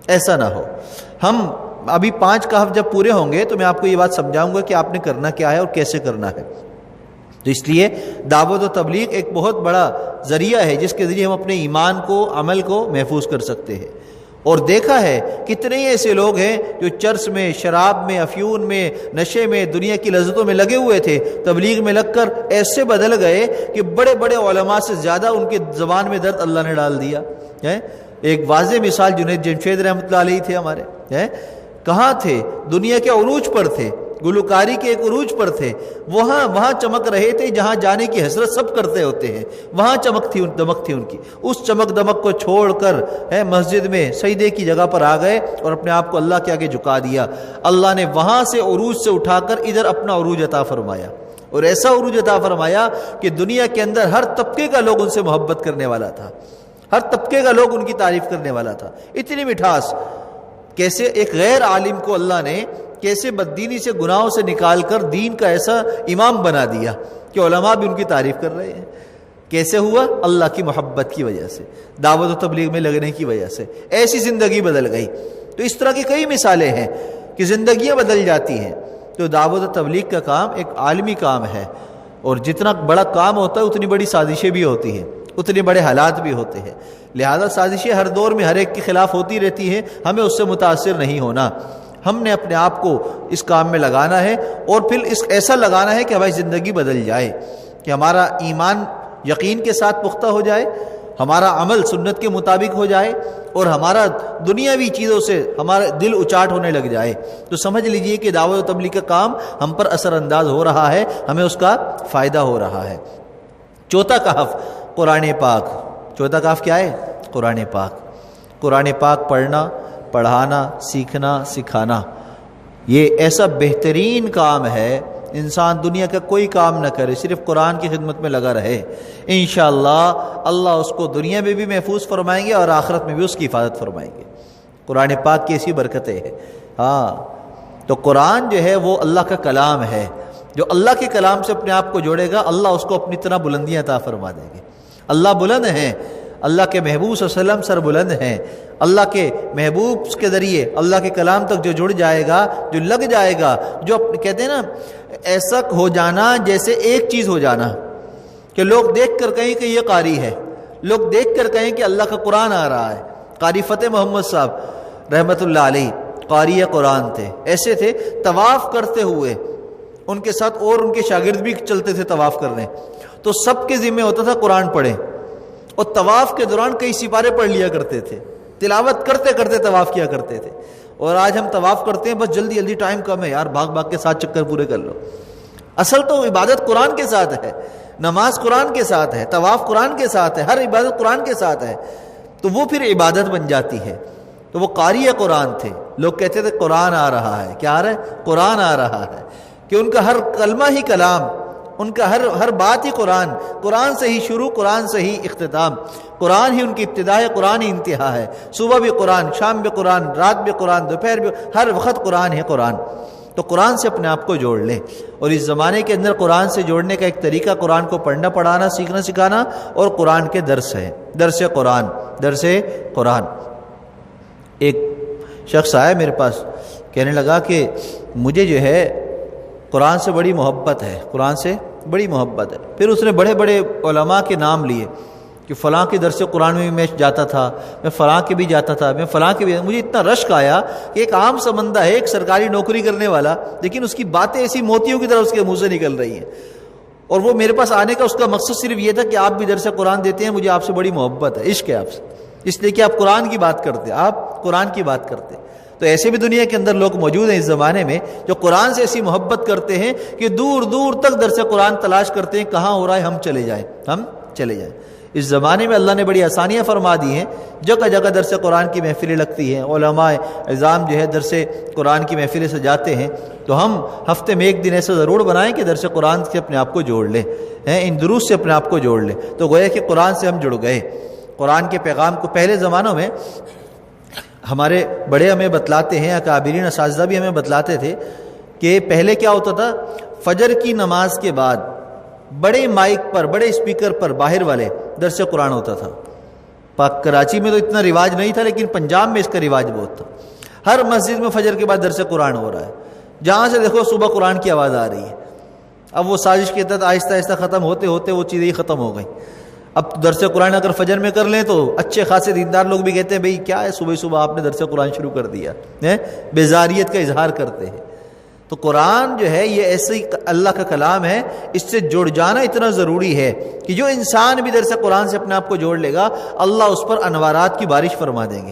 ایسا نہ ہو. ہم ابھی 5 کہف جب پورے ہوں گے تو میں آپ کو یہ بات سمجھاؤں گا کہ آپ نے کرنا کیا ہے اور کیسے کرنا ہے. تو اس لیے دعوت و تبلیغ ایک بہت بڑا ذریعہ ہے جس کے ذریعے ہم اپنے ایمان کو، عمل کو محفوظ کر سکتے ہیں. اور دیکھا ہے کتنے ایسے لوگ ہیں جو چرس میں، شراب میں، افیون میں، نشے میں، دنیا کی لذتوں میں لگے ہوئے تھے، تبلیغ میں لگ کر ایسے بدل گئے کہ بڑے بڑے علماء سے زیادہ ان کے زبان میں درد اللہ نے ڈال دیا. ایک واضح مثال جنید جمشید رحمۃ اللہ علیہ تھے ہمارے. کہاں تھے؟ دنیا کے عروج پر تھے، گلوکاری کے ایک عروج پر تھے. وہاں چمک رہے تھے جہاں جانے کی حسرت سب کرتے ہوتے ہیں. وہاں دمک تھی ان کی. اس چمک دمک کو چھوڑ کر مسجد میں سجدے کی جگہ پر آ گئے اور اپنے آپ کو اللہ کے آگے جھکا دیا. اللہ نے وہاں سے عروج سے اٹھا کر ادھر اپنا عروج عطا فرمایا. اور ایسا عروج عطا فرمایا کہ دنیا کے اندر ہر طبقے کا لوگ ان سے محبت کرنے والا تھا، ہر طبقے کا لوگ ان کی تعریف کرنے والا تھا. اتنی مٹھاس. کیسے ایک غیر عالم کو اللہ نے کیسے بددینی سے گناہوں سے نکال کر دین کا ایسا امام بنا دیا کہ علماء بھی ان کی تعریف کر رہے ہیں. کیسے ہوا؟ اللہ کی محبت کی وجہ سے، دعوت و تبلیغ میں لگنے کی وجہ سے ایسی زندگی بدل گئی. تو اس طرح کی کئی مثالیں ہیں کہ زندگیاں بدل جاتی ہیں. تو دعوت و تبلیغ کا کام ایک عالمی کام ہے، اور جتنا بڑا کام ہوتا ہے اتنی بڑی سازشیں بھی ہوتی ہیں، اتنے بڑے حالات بھی ہوتے ہیں. لہذا سازشیں ہر دور میں ہر ایک کے خلاف ہوتی رہتی ہیں، ہمیں اس سے متاثر نہیں ہونا. ہم نے اپنے آپ کو اس کام میں لگانا ہے، اور پھر ایسا لگانا ہے کہ ہماری زندگی بدل جائے، کہ ہمارا ایمان یقین کے ساتھ پختہ ہو جائے، ہمارا عمل سنت کے مطابق ہو جائے، اور ہمارا دنیاوی چیزوں سے ہمارا دل اچاٹ ہونے لگ جائے. تو سمجھ لیجئے کہ دعوت و تبلیغ کا کام ہم پر اثر انداز ہو رہا ہے، ہمیں اس کا فائدہ ہو رہا ہے. چوتھا کہف قرآن پاک. چوتھا کہف کیا ہے؟ قرآن پاک. قرآن پاک پڑھنا، پڑھانا، سیکھنا، سکھانا، یہ ایسا بہترین کام ہے. انسان دنیا کا کوئی کام نہ کرے، صرف قرآن کی خدمت میں لگا رہے، انشاءاللہ اللہ اس کو دنیا میں بھی محفوظ فرمائیں گے اور آخرت میں بھی اس کی حفاظت فرمائیں گے. قرآن پاک کی ایسی برکتیں ہیں. ہاں، تو قرآن جو ہے وہ اللہ کا کلام ہے. جو اللہ کے کلام سے اپنے آپ کو جوڑے گا، اللہ اس کو اپنی طرح بلندیاں عطا فرما دیں گے. اللہ بلند ہیں، اللہ کے محبوب صلی اللہ علیہ وسلم سر بلند ہیں. اللہ کے محبوب کے ذریعے اللہ کے کلام تک جو جڑ جائے گا، جو لگ جائے گا، جو کہتے ہیں نا ایسا ہو جانا جیسے ایک چیز ہو جانا کہ لوگ دیکھ کر کہیں کہ یہ قاری ہے، لوگ دیکھ کر کہیں کہ اللہ کا قرآن آ رہا ہے. قاری فتح محمد صاحب رحمۃ اللہ علیہ قاری قرآن تھے. ایسے تھے، طواف کرتے ہوئے ان کے ساتھ اور ان کے شاگرد بھی چلتے تھے طواف کرنے، تو سب کے ذمہ ہوتا تھا قرآن پڑھیں، اور طواف کے دوران کئی سپارے پڑھ لیا کرتے تھے، تلاوت کرتے کرتے طواف کیا کرتے تھے. اور آج ہم طواف کرتے ہیں بس جلدی جلدی، ٹائم کم ہے یار، بھاگ بھاگ کے 7 چکر پورے کر لو. اصل تو عبادت قرآن کے ساتھ ہے، نماز قرآن کے ساتھ ہے، طواف قرآن کے ساتھ ہے، ہر عبادت قرآن کے ساتھ ہے، تو وہ پھر عبادت بن جاتی ہے. تو وہ قاری قرآن تھے. لوگ کہتے تھے قرآن آ رہا ہے. کیا آ رہا ہے؟ قرآن آ رہا ہے. کہ ان کا ہر کلمہ ہی کلام، ان کا ہر بات ہی قرآن، قرآن سے ہی شروع، قرآن سے ہی اختتام، قرآن ہی ان کی ابتدا ہے، قرآن ہی انتہا ہے. صبح بھی قرآن، شام بھی قرآن، رات بھی قرآن، دوپہر بھی، ہر وقت قرآن ہے قرآن. تو قرآن سے اپنے آپ کو جوڑ لیں. اور اس زمانے کے اندر قرآن سے جوڑنے کا ایک طریقہ قرآن کو پڑھنا، پڑھانا، سیکھنا، سکھانا، اور قرآن کے درس ہے. درس قرآن، درس قرآن. ایک شخص آیا میرے پاس، کہنے لگا کہ مجھے جو ہے قرآن سے بڑی محبت ہے، قرآن سے بڑی محبت ہے. پھر اس نے بڑے بڑے علماء کے نام لیے کہ فلاں کے درس قرآن میں میں جاتا تھا، میں فلاں کے بھی جاتا تھا، میں فلاں کے بھی. مجھے اتنا رشک آیا کہ ایک عام سا بندہ ہے، ایک سرکاری نوکری کرنے والا، لیکن اس کی باتیں ایسی موتیوں کی طرح اس کے منہ سے نکل رہی ہیں. اور وہ میرے پاس آنے کا اس کا مقصد صرف یہ تھا کہ آپ بھی درس قرآن دیتے ہیں، مجھے آپ سے بڑی محبت ہے، عشق ہے آپ سے، اس لیے کہ آپ قرآن کی بات کرتے، آپ قرآن کی بات کرتے. تو ایسے بھی دنیا کے اندر لوگ موجود ہیں اس زمانے میں جو قرآن سے ایسی محبت کرتے ہیں کہ دور دور تک درس قرآن تلاش کرتے ہیں، کہاں ہو رہا ہے، ہم چلے جائیں، ہم چلے جائیں. اس زمانے میں اللہ نے بڑی آسانیاں فرما دی ہیں. جگہ جگہ درس قرآن کی محفلیں لگتی ہیں، علماء اعظام جو ہے درس قرآن کی محفلیں سجاتے ہیں. تو ہم ہفتے میں ایک دن ایسا ضرور بنائیں کہ درس قرآن سے اپنے آپ کو جوڑ لیں، ان دروس سے اپنے آپ کو جوڑ لیں. تو گویا کہ قرآن سے ہم جڑ گئے. قرآن کے پیغام کو پہلے زمانوں میں ہمارے بڑے ہمیں بتلاتے ہیں، اکابرین اساتذہ بھی ہمیں بتلاتے تھے کہ پہلے کیا ہوتا تھا، فجر کی نماز کے بعد بڑے مائک پر، بڑے اسپیکر پر باہر والے درس قرآن ہوتا تھا. کراچی میں تو اتنا رواج نہیں تھا، لیکن پنجاب میں اس کا رواج بہت تھا. ہر مسجد میں فجر کے بعد درس قرآن ہو رہا ہے، جہاں سے دیکھو صبح قرآن کی آواز آ رہی ہے. اب وہ سازش کے تحت آہستہ آہستہ ختم ہوتے ہوتے وہ چیزیں ہی ختم ہو گئیں. اب درس قرآن اگر فجر میں کر لیں تو اچھے خاصے دیندار لوگ بھی کہتے ہیں بھئی کیا ہے، صبح صبح آپ نے درس قرآن شروع کر دیا، بیزاریت کا اظہار کرتے ہیں. تو قرآن جو ہے یہ ایسے اللہ کا کلام ہے، اس سے جڑ جانا اتنا ضروری ہے کہ جو انسان بھی درس قرآن سے اپنے آپ کو جوڑ لے گا، اللہ اس پر انوارات کی بارش فرما دیں گے،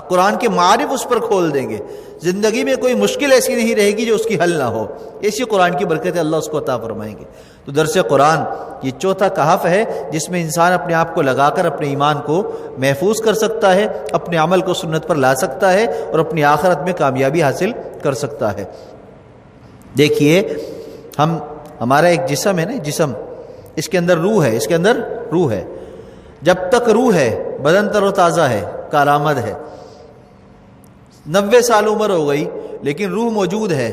قرآن کے معارف اس پر کھول دیں گے. زندگی میں کوئی مشکل ایسی نہیں رہے گی جو اس کی حل نہ ہو. ایسی قرآن کی برکت اللہ اس کو عطا فرمائیں گے. تو درس قرآن یہ چوتھا کہف ہے جس میں انسان اپنے آپ کو لگا کر اپنے ایمان کو محفوظ کر سکتا ہے، اپنے عمل کو سنت پر لا سکتا ہے، اور اپنی آخرت میں کامیابی حاصل کر سکتا ہے. دیکھیے ہم ہمارا ایک جسم ہے نا، جسم، اس کے اندر روح ہے، اس کے اندر روح ہے. جب تک روح ہے بدن تر و تازہ ہے، کارآمد ہے. 90 سال عمر ہو گئی لیکن روح موجود ہے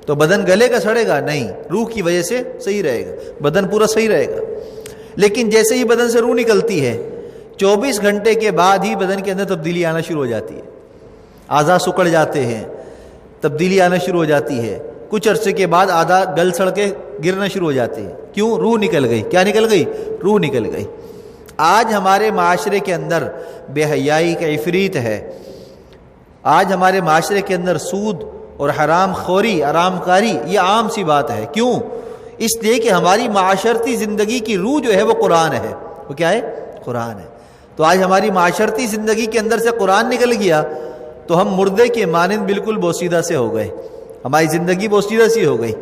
تو بدن گلے گا سڑے گا نہیں، روح کی وجہ سے صحیح رہے گا، بدن پورا صحیح رہے گا. لیکن جیسے ہی بدن سے روح نکلتی ہے 24 گھنٹے کے بعد ہی بدن کے اندر تبدیلی آنا شروع ہو جاتی ہے. اعضاء سکڑ جاتے ہیں، تبدیلی آنا شروع ہو جاتی ہے. کچھ عرصے کے بعد اعضاء گل سڑ کے گرنا شروع ہو جاتے ہیں. کیوں؟ روح نکل گئی. کیا نکل گئی؟ روح نکل گئی. آج ہمارے معاشرے کے اندر بے حیائی کا عفریت ہے. آج ہمارے معاشرے کے اندر سود اور حرام خوری، آرام کاری یہ عام سی بات ہے. کیوں؟ اس لیے کہ ہماری معاشرتی زندگی کی روح جو ہے وہ قرآن ہے. وہ کیا ہے؟ قرآن ہے. تو آج ہماری معاشرتی زندگی کے اندر سے قرآن نکل گیا تو ہم مردے کے مانند بالکل بوسیدہ سے ہو گئے. ہماری زندگی بوسیدہ سی ہو گئی.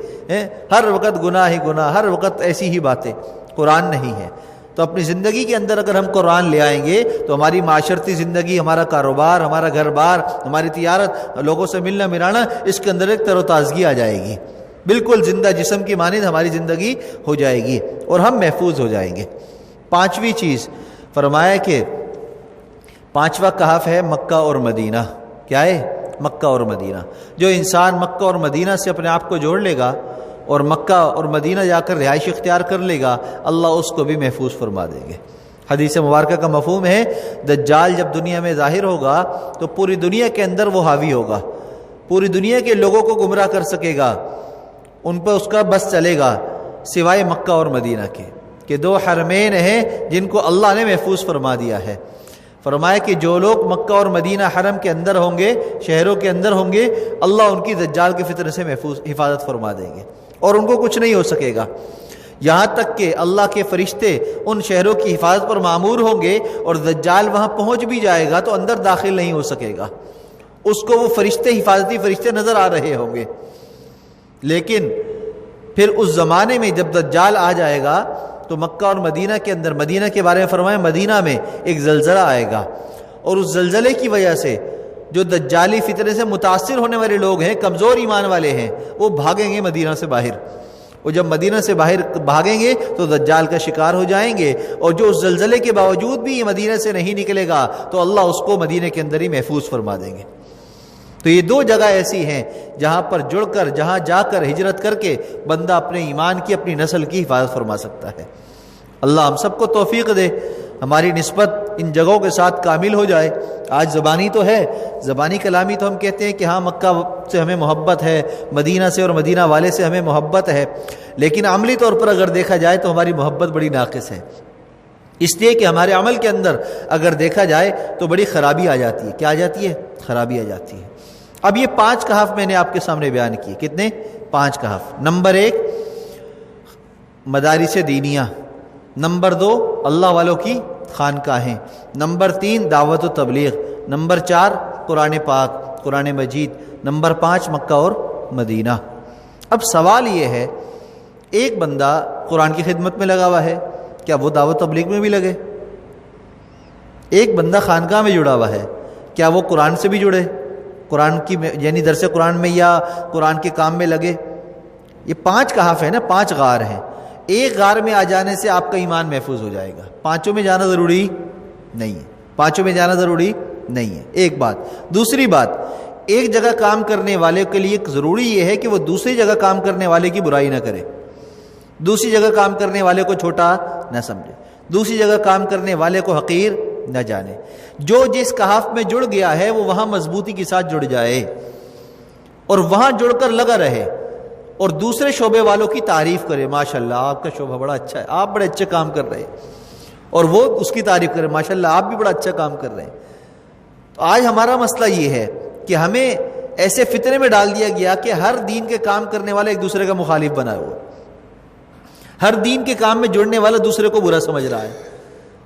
ہر وقت گناہ ہی گناہ، ہر وقت ایسی ہی باتیں، قرآن نہیں ہے. تو اپنی زندگی کے اندر اگر ہم قرآن لے آئیں گے تو ہماری معاشرتی زندگی، ہمارا کاروبار، ہمارا گھر بار، ہماری تجارت، لوگوں سے ملنا ملانا، اس کے اندر ایک تر و تازگی آ جائے گی. بالکل زندہ جسم کی مانند ہماری زندگی ہو جائے گی اور ہم محفوظ ہو جائیں گے. پانچویں چیز فرمایا کہ پانچواں کہف ہے مکہ اور مدینہ. کیا ہے؟ مکہ اور مدینہ. جو انسان مکہ اور مدینہ سے اپنے آپ کو جوڑ لے گا اور مکہ اور مدینہ جا کر رہائش اختیار کر لے گا، اللہ اس کو بھی محفوظ فرما دیں گے. حدیث مبارکہ کا مفہوم ہے دجال جب دنیا میں ظاہر ہوگا تو پوری دنیا کے اندر وہ حاوی ہوگا، پوری دنیا کے لوگوں کو گمراہ کر سکے گا، ان پر اس کا بس چلے گا سوائے مکہ اور مدینہ کے، کہ دو حرمین ہیں جن کو اللہ نے محفوظ فرما دیا ہے. فرمایا کہ جو لوگ مکہ اور مدینہ حرم کے اندر ہوں گے، شہروں کے اندر ہوں گے، اللہ ان کی دجال کے فتنے سے محفوظ حفاظت فرما دیں گے اور ان کو کچھ نہیں ہو سکے گا. یہاں تک کہ اللہ کے فرشتے ان شہروں کی حفاظت پر مامور ہوں گے اور دجال وہاں پہنچ بھی جائے گا تو اندر داخل نہیں ہو سکے گا. اس کو وہ فرشتے، حفاظتی فرشتے نظر آ رہے ہوں گے. لیکن پھر اس زمانے میں جب دجال آ جائے گا تو مکہ اور مدینہ کے اندر، مدینہ کے بارے میں فرمایا مدینہ میں ایک زلزلہ آئے گا اور اس زلزلے کی وجہ سے جو دجالی فتنے سے متاثر ہونے والے لوگ ہیں، کمزور ایمان والے ہیں، وہ بھاگیں گے مدینہ سے باہر. اور جب مدینہ سے باہر بھاگیں گے تو دجال کا شکار ہو جائیں گے. اور جو اس زلزلے کے باوجود بھی یہ مدینہ سے نہیں نکلے گا تو اللہ اس کو مدینہ کے اندر ہی محفوظ فرما دیں گے. تو یہ دو جگہ ایسی ہیں جہاں پر جڑ کر، جہاں جا کر ہجرت کر کے بندہ اپنے ایمان کی، اپنی نسل کی حفاظت فرما سکتا ہے. اللہ ہم سب کو توفیق دے ہماری نسبت ان جگہوں کے ساتھ کامل ہو جائے. آج زبانی تو ہے، زبانی کلامی تو ہم کہتے ہیں کہ ہاں مکہ سے ہمیں محبت ہے، مدینہ سے اور مدینہ والے سے ہمیں محبت ہے، لیکن عملی طور پر اگر دیکھا جائے تو ہماری محبت بڑی ناقص ہے. اس لیے کہ ہمارے عمل کے اندر اگر دیکھا جائے تو بڑی خرابی آ جاتی ہے. کیا آ جاتی ہے؟ خرابی آ جاتی ہے. اب یہ 5 کہف میں نے آپ کے سامنے بیان کیے. کتنے؟ 5 کہف. نمبر 1 مدارس دینیہ، نمبر 2 اللہ والوں کی خانقاہیں، نمبر 3 دعوت و تبلیغ، نمبر 4 قرآن پاک، قرآن مجید، نمبر 5 مکہ اور مدینہ. اب سوال یہ ہے، ایک بندہ قرآن کی خدمت میں لگا ہوا ہے، کیا وہ دعوت و تبلیغ میں بھی لگے؟ ایک بندہ خانقاہ میں جڑا ہوا ہے، کیا وہ قرآن سے بھی جڑے، قرآن کی یعنی درس قرآن میں یا قرآن کے کام میں لگے؟ یہ 5 کہف ہے نا، 5 غار ہیں. ایک غار میں آ جانے سے آپ کا ایمان محفوظ ہو جائے گا. 5 میں جانا ضروری نہیں ہے، 5 میں جانا ضروری نہیں ہے. ایک بات. دوسری بات، ایک جگہ کام کرنے والے کے لیے ضروری یہ ہے کہ وہ دوسری جگہ کام کرنے والے کی برائی نہ کرے، دوسری جگہ کام کرنے والے کو چھوٹا نہ سمجھے، دوسری جگہ کام کرنے والے کو حقیر نہ جانے. جو جس کہف میں جڑ گیا ہے وہ وہاں مضبوطی کے ساتھ جڑ جائے اور وہاں جڑ کر لگا رہے اور دوسرے شعبے والوں کی تعریف کرے، ماشاءاللہ آپ کا شعبہ بڑا اچھا ہے، آپ بڑے اچھے کام کر رہے ہیں، اور وہ اس کی تعریف کرے، ماشاءاللہ آپ بھی بڑا اچھا کام کر رہے ہیں. تو آج ہمارا مسئلہ یہ ہے کہ ہمیں ایسے فتنے میں ڈال دیا گیا کہ ہر دین کے کام کرنے والا ایک دوسرے کا مخالف بنا ہوا، ہر دین کے کام میں جڑنے والا دوسرے کو برا سمجھ رہا ہے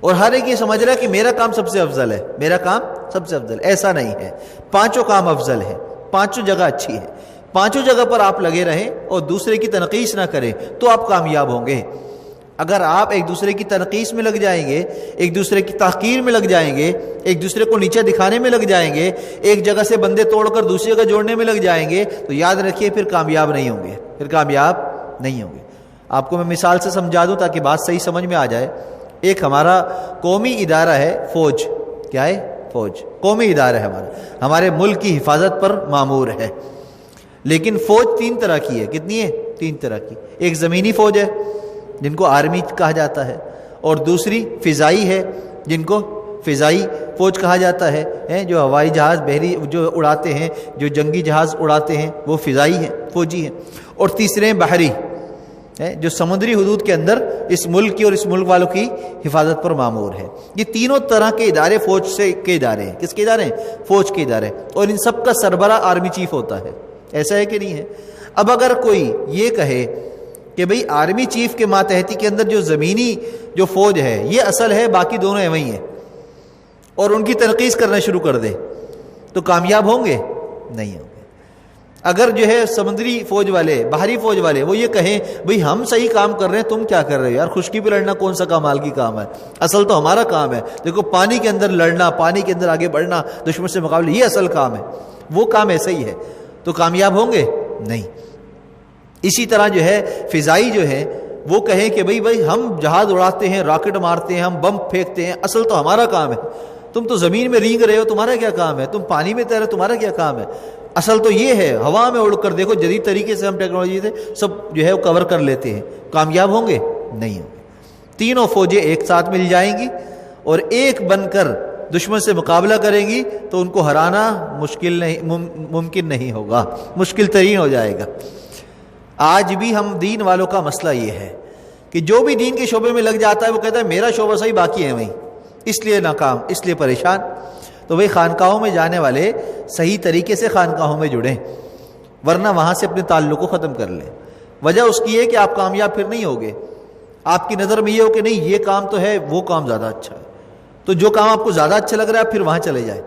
اور ہر ایک یہ سمجھ رہا ہے کہ میرا کام سب سے افضل ہے، میرا کام سب سے افضل. ایسا نہیں ہے، 5 کام افضل ہے، 5 جگہ اچھی ہے. 5 جگہ پر آپ لگے رہیں اور دوسرے کی تنقیص نہ کریں تو آپ کامیاب ہوں گے. اگر آپ ایک دوسرے کی تنقیص میں لگ جائیں گے، ایک دوسرے کی تحقیر میں لگ جائیں گے، ایک دوسرے کو نیچے دکھانے میں لگ جائیں گے، ایک جگہ سے بندے توڑ کر دوسری جگہ جوڑنے میں لگ جائیں گے، تو یاد رکھیے پھر کامیاب نہیں ہوں گے، پھر کامیاب نہیں ہوں گے. آپ کو میں مثال سے سمجھا دوں تاکہ بات صحیح سمجھ میں آ جائے. ایک ہمارا قومی ادارہ ہے فوج. کیا ہے؟ فوج. قومی ادارہ ہے ہمارے ملک کی حفاظت پر مامور ہے. لیکن فوج 3 طرح کی ہے. کتنی ہے؟ 3 طرح کی. ایک زمینی فوج ہے جن کو آرمی کہا جاتا ہے, اور دوسری فضائی ہے جن کو فضائی فوج کہا جاتا ہے, جو ہوائی جہاز بحری جو اڑاتے ہیں, جو جنگی جہاز اڑاتے ہیں وہ فضائی ہیں, فوجی ہیں. اور تیسرے بحری, جو سمندری حدود کے اندر اس ملک کی اور اس ملک والوں کی حفاظت پر مامور ہے. یہ تینوں طرح کے ادارے فوج سے کے ادارے ہیں. کس کے ادارے ہیں؟ فوج کے ادارے. اور ان سب کا سربراہ آرمی چیف ہوتا ہے. ایسا ہے کہ نہیں ہے؟ اب اگر کوئی یہ کہے کہ بھئی آرمی چیف کے ماتحتی کے اندر جو زمینی جو فوج ہے یہ اصل ہے, باقی دونوں ایویں ہی ہیں, اور ان کی تنقید کرنا شروع کر دے, تو کامیاب ہوں گے؟ نہیں ہوں گے. اگر جو ہے سمندری فوج والے, باہری فوج والے وہ یہ کہیں بھئی ہم صحیح کام کر رہے ہیں, تم کیا کر رہے ہو یار, خشکی پہ لڑنا کون سا کمال کی کام ہے, اصل تو ہمارا کام ہے, دیکھو پانی کے اندر لڑنا, پانی کے اندر آگے بڑھنا, دشمن سے مقابلہ, یہ اصل کام ہے, وہ کام ایسا ہی ہے, تو کامیاب ہوں گے؟ نہیں. اسی طرح جو ہے فضائی جو ہے وہ کہیں کہ بھئی ہم جہاز اڑاتے ہیں, راکٹ مارتے ہیں, ہم بم پھینکتے ہیں, اصل تو ہمارا کام ہے, تم تو زمین میں رینگ رہے ہو, تمہارا کیا کام ہے, تم پانی میں تیرے, تمہارا کیا کام ہے, اصل تو یہ ہے, ہوا میں اڑ کر دیکھو, جدید طریقے سے ہم ٹیکنالوجی سے سب جو ہے وہ کور کر لیتے ہیں. کامیاب ہوں گے؟ نہیں ہوں گے. تینوں فوجیں ایک ساتھ مل جائیں گی اور ایک بن کر دشمن سے مقابلہ کریں گی تو ان کو ہرانا ممکن نہیں ہوگا, مشکل ترین ہو جائے گا. آج بھی ہم دین والوں کا مسئلہ یہ ہے کہ جو بھی دین کے شعبے میں لگ جاتا ہے وہ کہتا ہے میرا شعبہ صحیح, باقی ہے وہیں, اس لیے ناکام, اس لیے پریشان. تو بھئی خانقاہوں میں جانے والے صحیح طریقے سے خانقاہوں میں جڑیں, ورنہ وہاں سے اپنے تعلق کو ختم کر لیں. وجہ اس کی ہے کہ آپ کامیاب پھر نہیں ہوگے. آپ کی نظر میں یہ ہو کہ نہیں یہ کام تو ہے, وہ کام زیادہ اچھا ہے, تو جو کام آپ کو زیادہ اچھا لگ رہا ہے پھر وہاں چلے جائیں.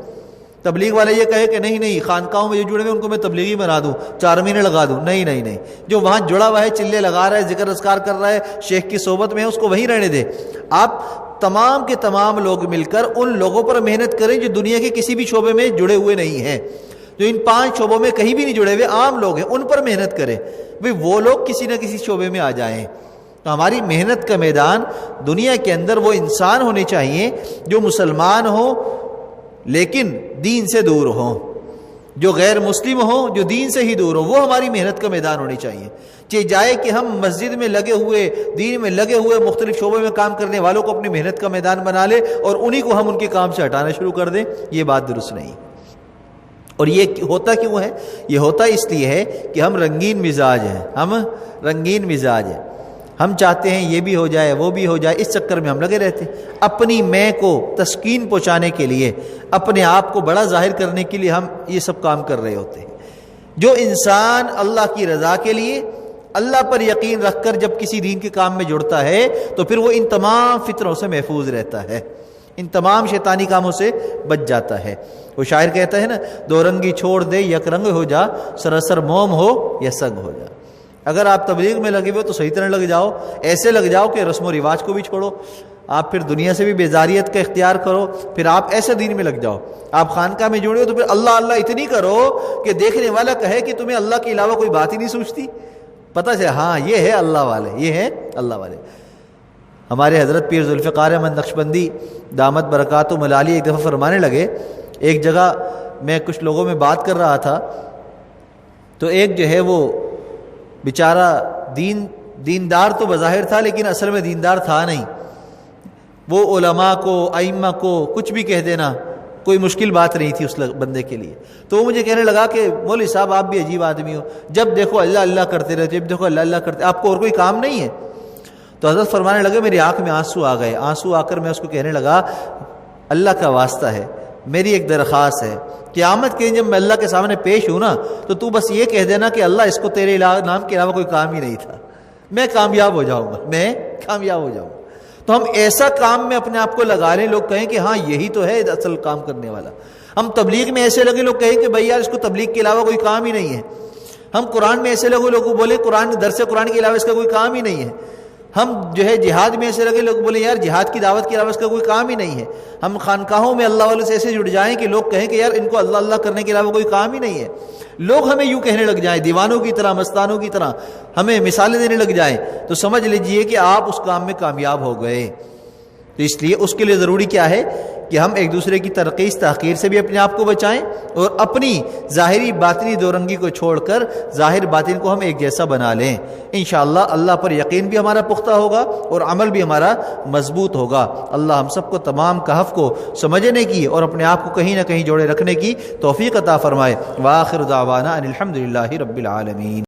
تبلیغ والے یہ کہے کہ نہیں خانقاہوں میں جو جڑے ہوئے ان کو میں تبلیغی بنا دوں, 4 مہینے لگا دوں, نہیں, جو وہاں جڑا ہوا ہے, چلے لگا رہا ہے, ذکر اذکار کر رہا ہے, شیخ کی صحبت میں ہے, اس کو وہیں رہنے دے. آپ تمام کے تمام لوگ مل کر ان لوگوں پر محنت کریں جو دنیا کے کسی بھی شعبے میں جڑے ہوئے نہیں ہیں, جو ان 5 شعبوں میں کہیں بھی نہیں جڑے ہوئے, عام لوگ ہیں, ان پر محنت کریں. بھئی وہ لوگ کسی نہ کسی شعبے میں آ جائیں. تو ہماری محنت کا میدان دنیا کے اندر وہ انسان ہونے چاہیے جو مسلمان ہوں لیکن دین سے دور ہوں, جو غیر مسلم ہوں جو دین سے ہی دور ہوں, وہ ہماری محنت کا میدان ہونی چاہیے. چاہے جائے کہ ہم مسجد میں لگے ہوئے, دین میں لگے ہوئے مختلف شعبوں میں کام کرنے والوں کو اپنی محنت کا میدان بنا لے اور انہی کو ہم ان کے کام سے ہٹانا شروع کر دیں, یہ بات درست نہیں. اور یہ ہوتا کیوں ہے؟ یہ ہوتا اس لیے ہے کہ ہم رنگین مزاج ہیں, ہم رنگین مزاج ہیں, ہم چاہتے ہیں یہ بھی ہو جائے وہ بھی ہو جائے, اس چکر میں ہم لگے رہتے ہیں. اپنی میں کو تسکین پہنچانے کے لیے, اپنے آپ کو بڑا ظاہر کرنے کے لیے ہم یہ سب کام کر رہے ہوتے ہیں. جو انسان اللہ کی رضا کے لیے اللہ پر یقین رکھ کر جب کسی دین کے کام میں جڑتا ہے تو پھر وہ ان تمام فتنوں سے محفوظ رہتا ہے, ان تمام شیطانی کاموں سے بچ جاتا ہے. وہ شاعر کہتا ہے نا, 2 رنگی چھوڑ دے یک رنگ ہو جا, سراسر موم ہو یا سنگ ہو جا. اگر آپ تبلیغ میں لگے ہوئے تو صحیح طرح لگ جاؤ, ایسے لگ جاؤ کہ رسم و رواج کو بھی چھوڑو, آپ پھر دنیا سے بھی بیزاریت کا اختیار کرو, پھر آپ ایسے دین میں لگ جاؤ. آپ خانقاہ میں جڑے ہو تو پھر اللہ اللہ اتنی کرو کہ دیکھنے والا کہے کہ تمہیں اللہ کے علاوہ کوئی بات ہی نہیں سوچتی, پتہ چلے ہاں یہ ہے اللہ والے, یہ ہے اللہ والے. ہمارے حضرت پیر ذوالفقار احمد نقشبندی دامت برکاتہ العالیہ ایک دفعہ فرمانے لگے, ایک جگہ میں کچھ لوگوں میں بات کر رہا تھا تو ایک جو ہے وہ بیچارہ دیندار تو بظاہر تھا لیکن اصل میں دیندار تھا نہیں. وہ علماء کو ائمہ کو کچھ بھی کہہ دینا کوئی مشکل بات نہیں تھی اس بندے کے لیے. تو وہ مجھے کہنے لگا کہ مولوی صاحب آپ بھی عجیب آدمی ہو, جب دیکھو اللہ اللہ کرتے رہتے, جب دیکھو اللہ اللہ کرتے, آپ کو اور کوئی کام نہیں ہے؟ تو حضرت فرمانے لگے میری آنکھ میں آنسو آ گئے. آنسو آ کر میں اس کو کہنے لگا اللہ کا واسطہ ہے, میری ایک درخواست ہے, قیامت کے دن جب میں اللہ کے سامنے پیش ہوں نا تو بس یہ کہہ دینا کہ اللہ اس کو تیرے نام کے علاوہ کوئی کام ہی نہیں تھا, میں کامیاب ہو جاؤں گا, میں کامیاب ہو جاؤں گا. تو ہم ایسا کام میں اپنے آپ کو لگا لیں, لوگ کہیں کہ ہاں یہی تو ہے اصل کام کرنے والا. ہم تبلیغ میں ایسے لگے, لوگ کہیں کہ بھائی یار اس کو تبلیغ کے علاوہ کوئی کام ہی نہیں ہے. ہم قرآن میں ایسے لوگوں بولے قرآن درس قرآن کے علاوہ اس کا کوئی کام ہی نہیں ہے. ہم جو ہے جہاد میں ایسے لگے، لوگ بولے یار جہاد کی دعوت کے علاوہ اس کا کوئی کام ہی نہیں ہے. ہم خانقاہوں میں اللہ والوں سے ایسے جڑ جائیں کہ لوگ کہیں کہ یار ان کو اللہ اللہ کرنے کے علاوہ کوئی کام ہی نہیں ہے. لوگ ہمیں یوں کہنے لگ جائیں، دیوانوں کی طرح، مستانوں کی طرح ہمیں مثالیں دینے لگ جائیں، تو سمجھ لیجئے کہ آپ اس کام میں کامیاب ہو گئے. تو اس لیے اس کے لیے ضروری کیا ہے کہ ہم ایک دوسرے کی ترقیص تحقیر سے بھی اپنے آپ کو بچائیں، اور اپنی ظاہری باطنی دو رنگی کو چھوڑ کر ظاہر باطن کو ہم ایک جیسا بنا لیں. انشاءاللہ اللہ پر یقین بھی ہمارا پختہ ہوگا اور عمل بھی ہمارا مضبوط ہوگا. اللہ ہم سب کو تمام کہف کو سمجھنے کی اور اپنے آپ کو کہیں نہ کہیں جوڑے رکھنے کی توفیق عطا فرمائے. وآخر دعوانا ان الحمدللہ رب العالمین.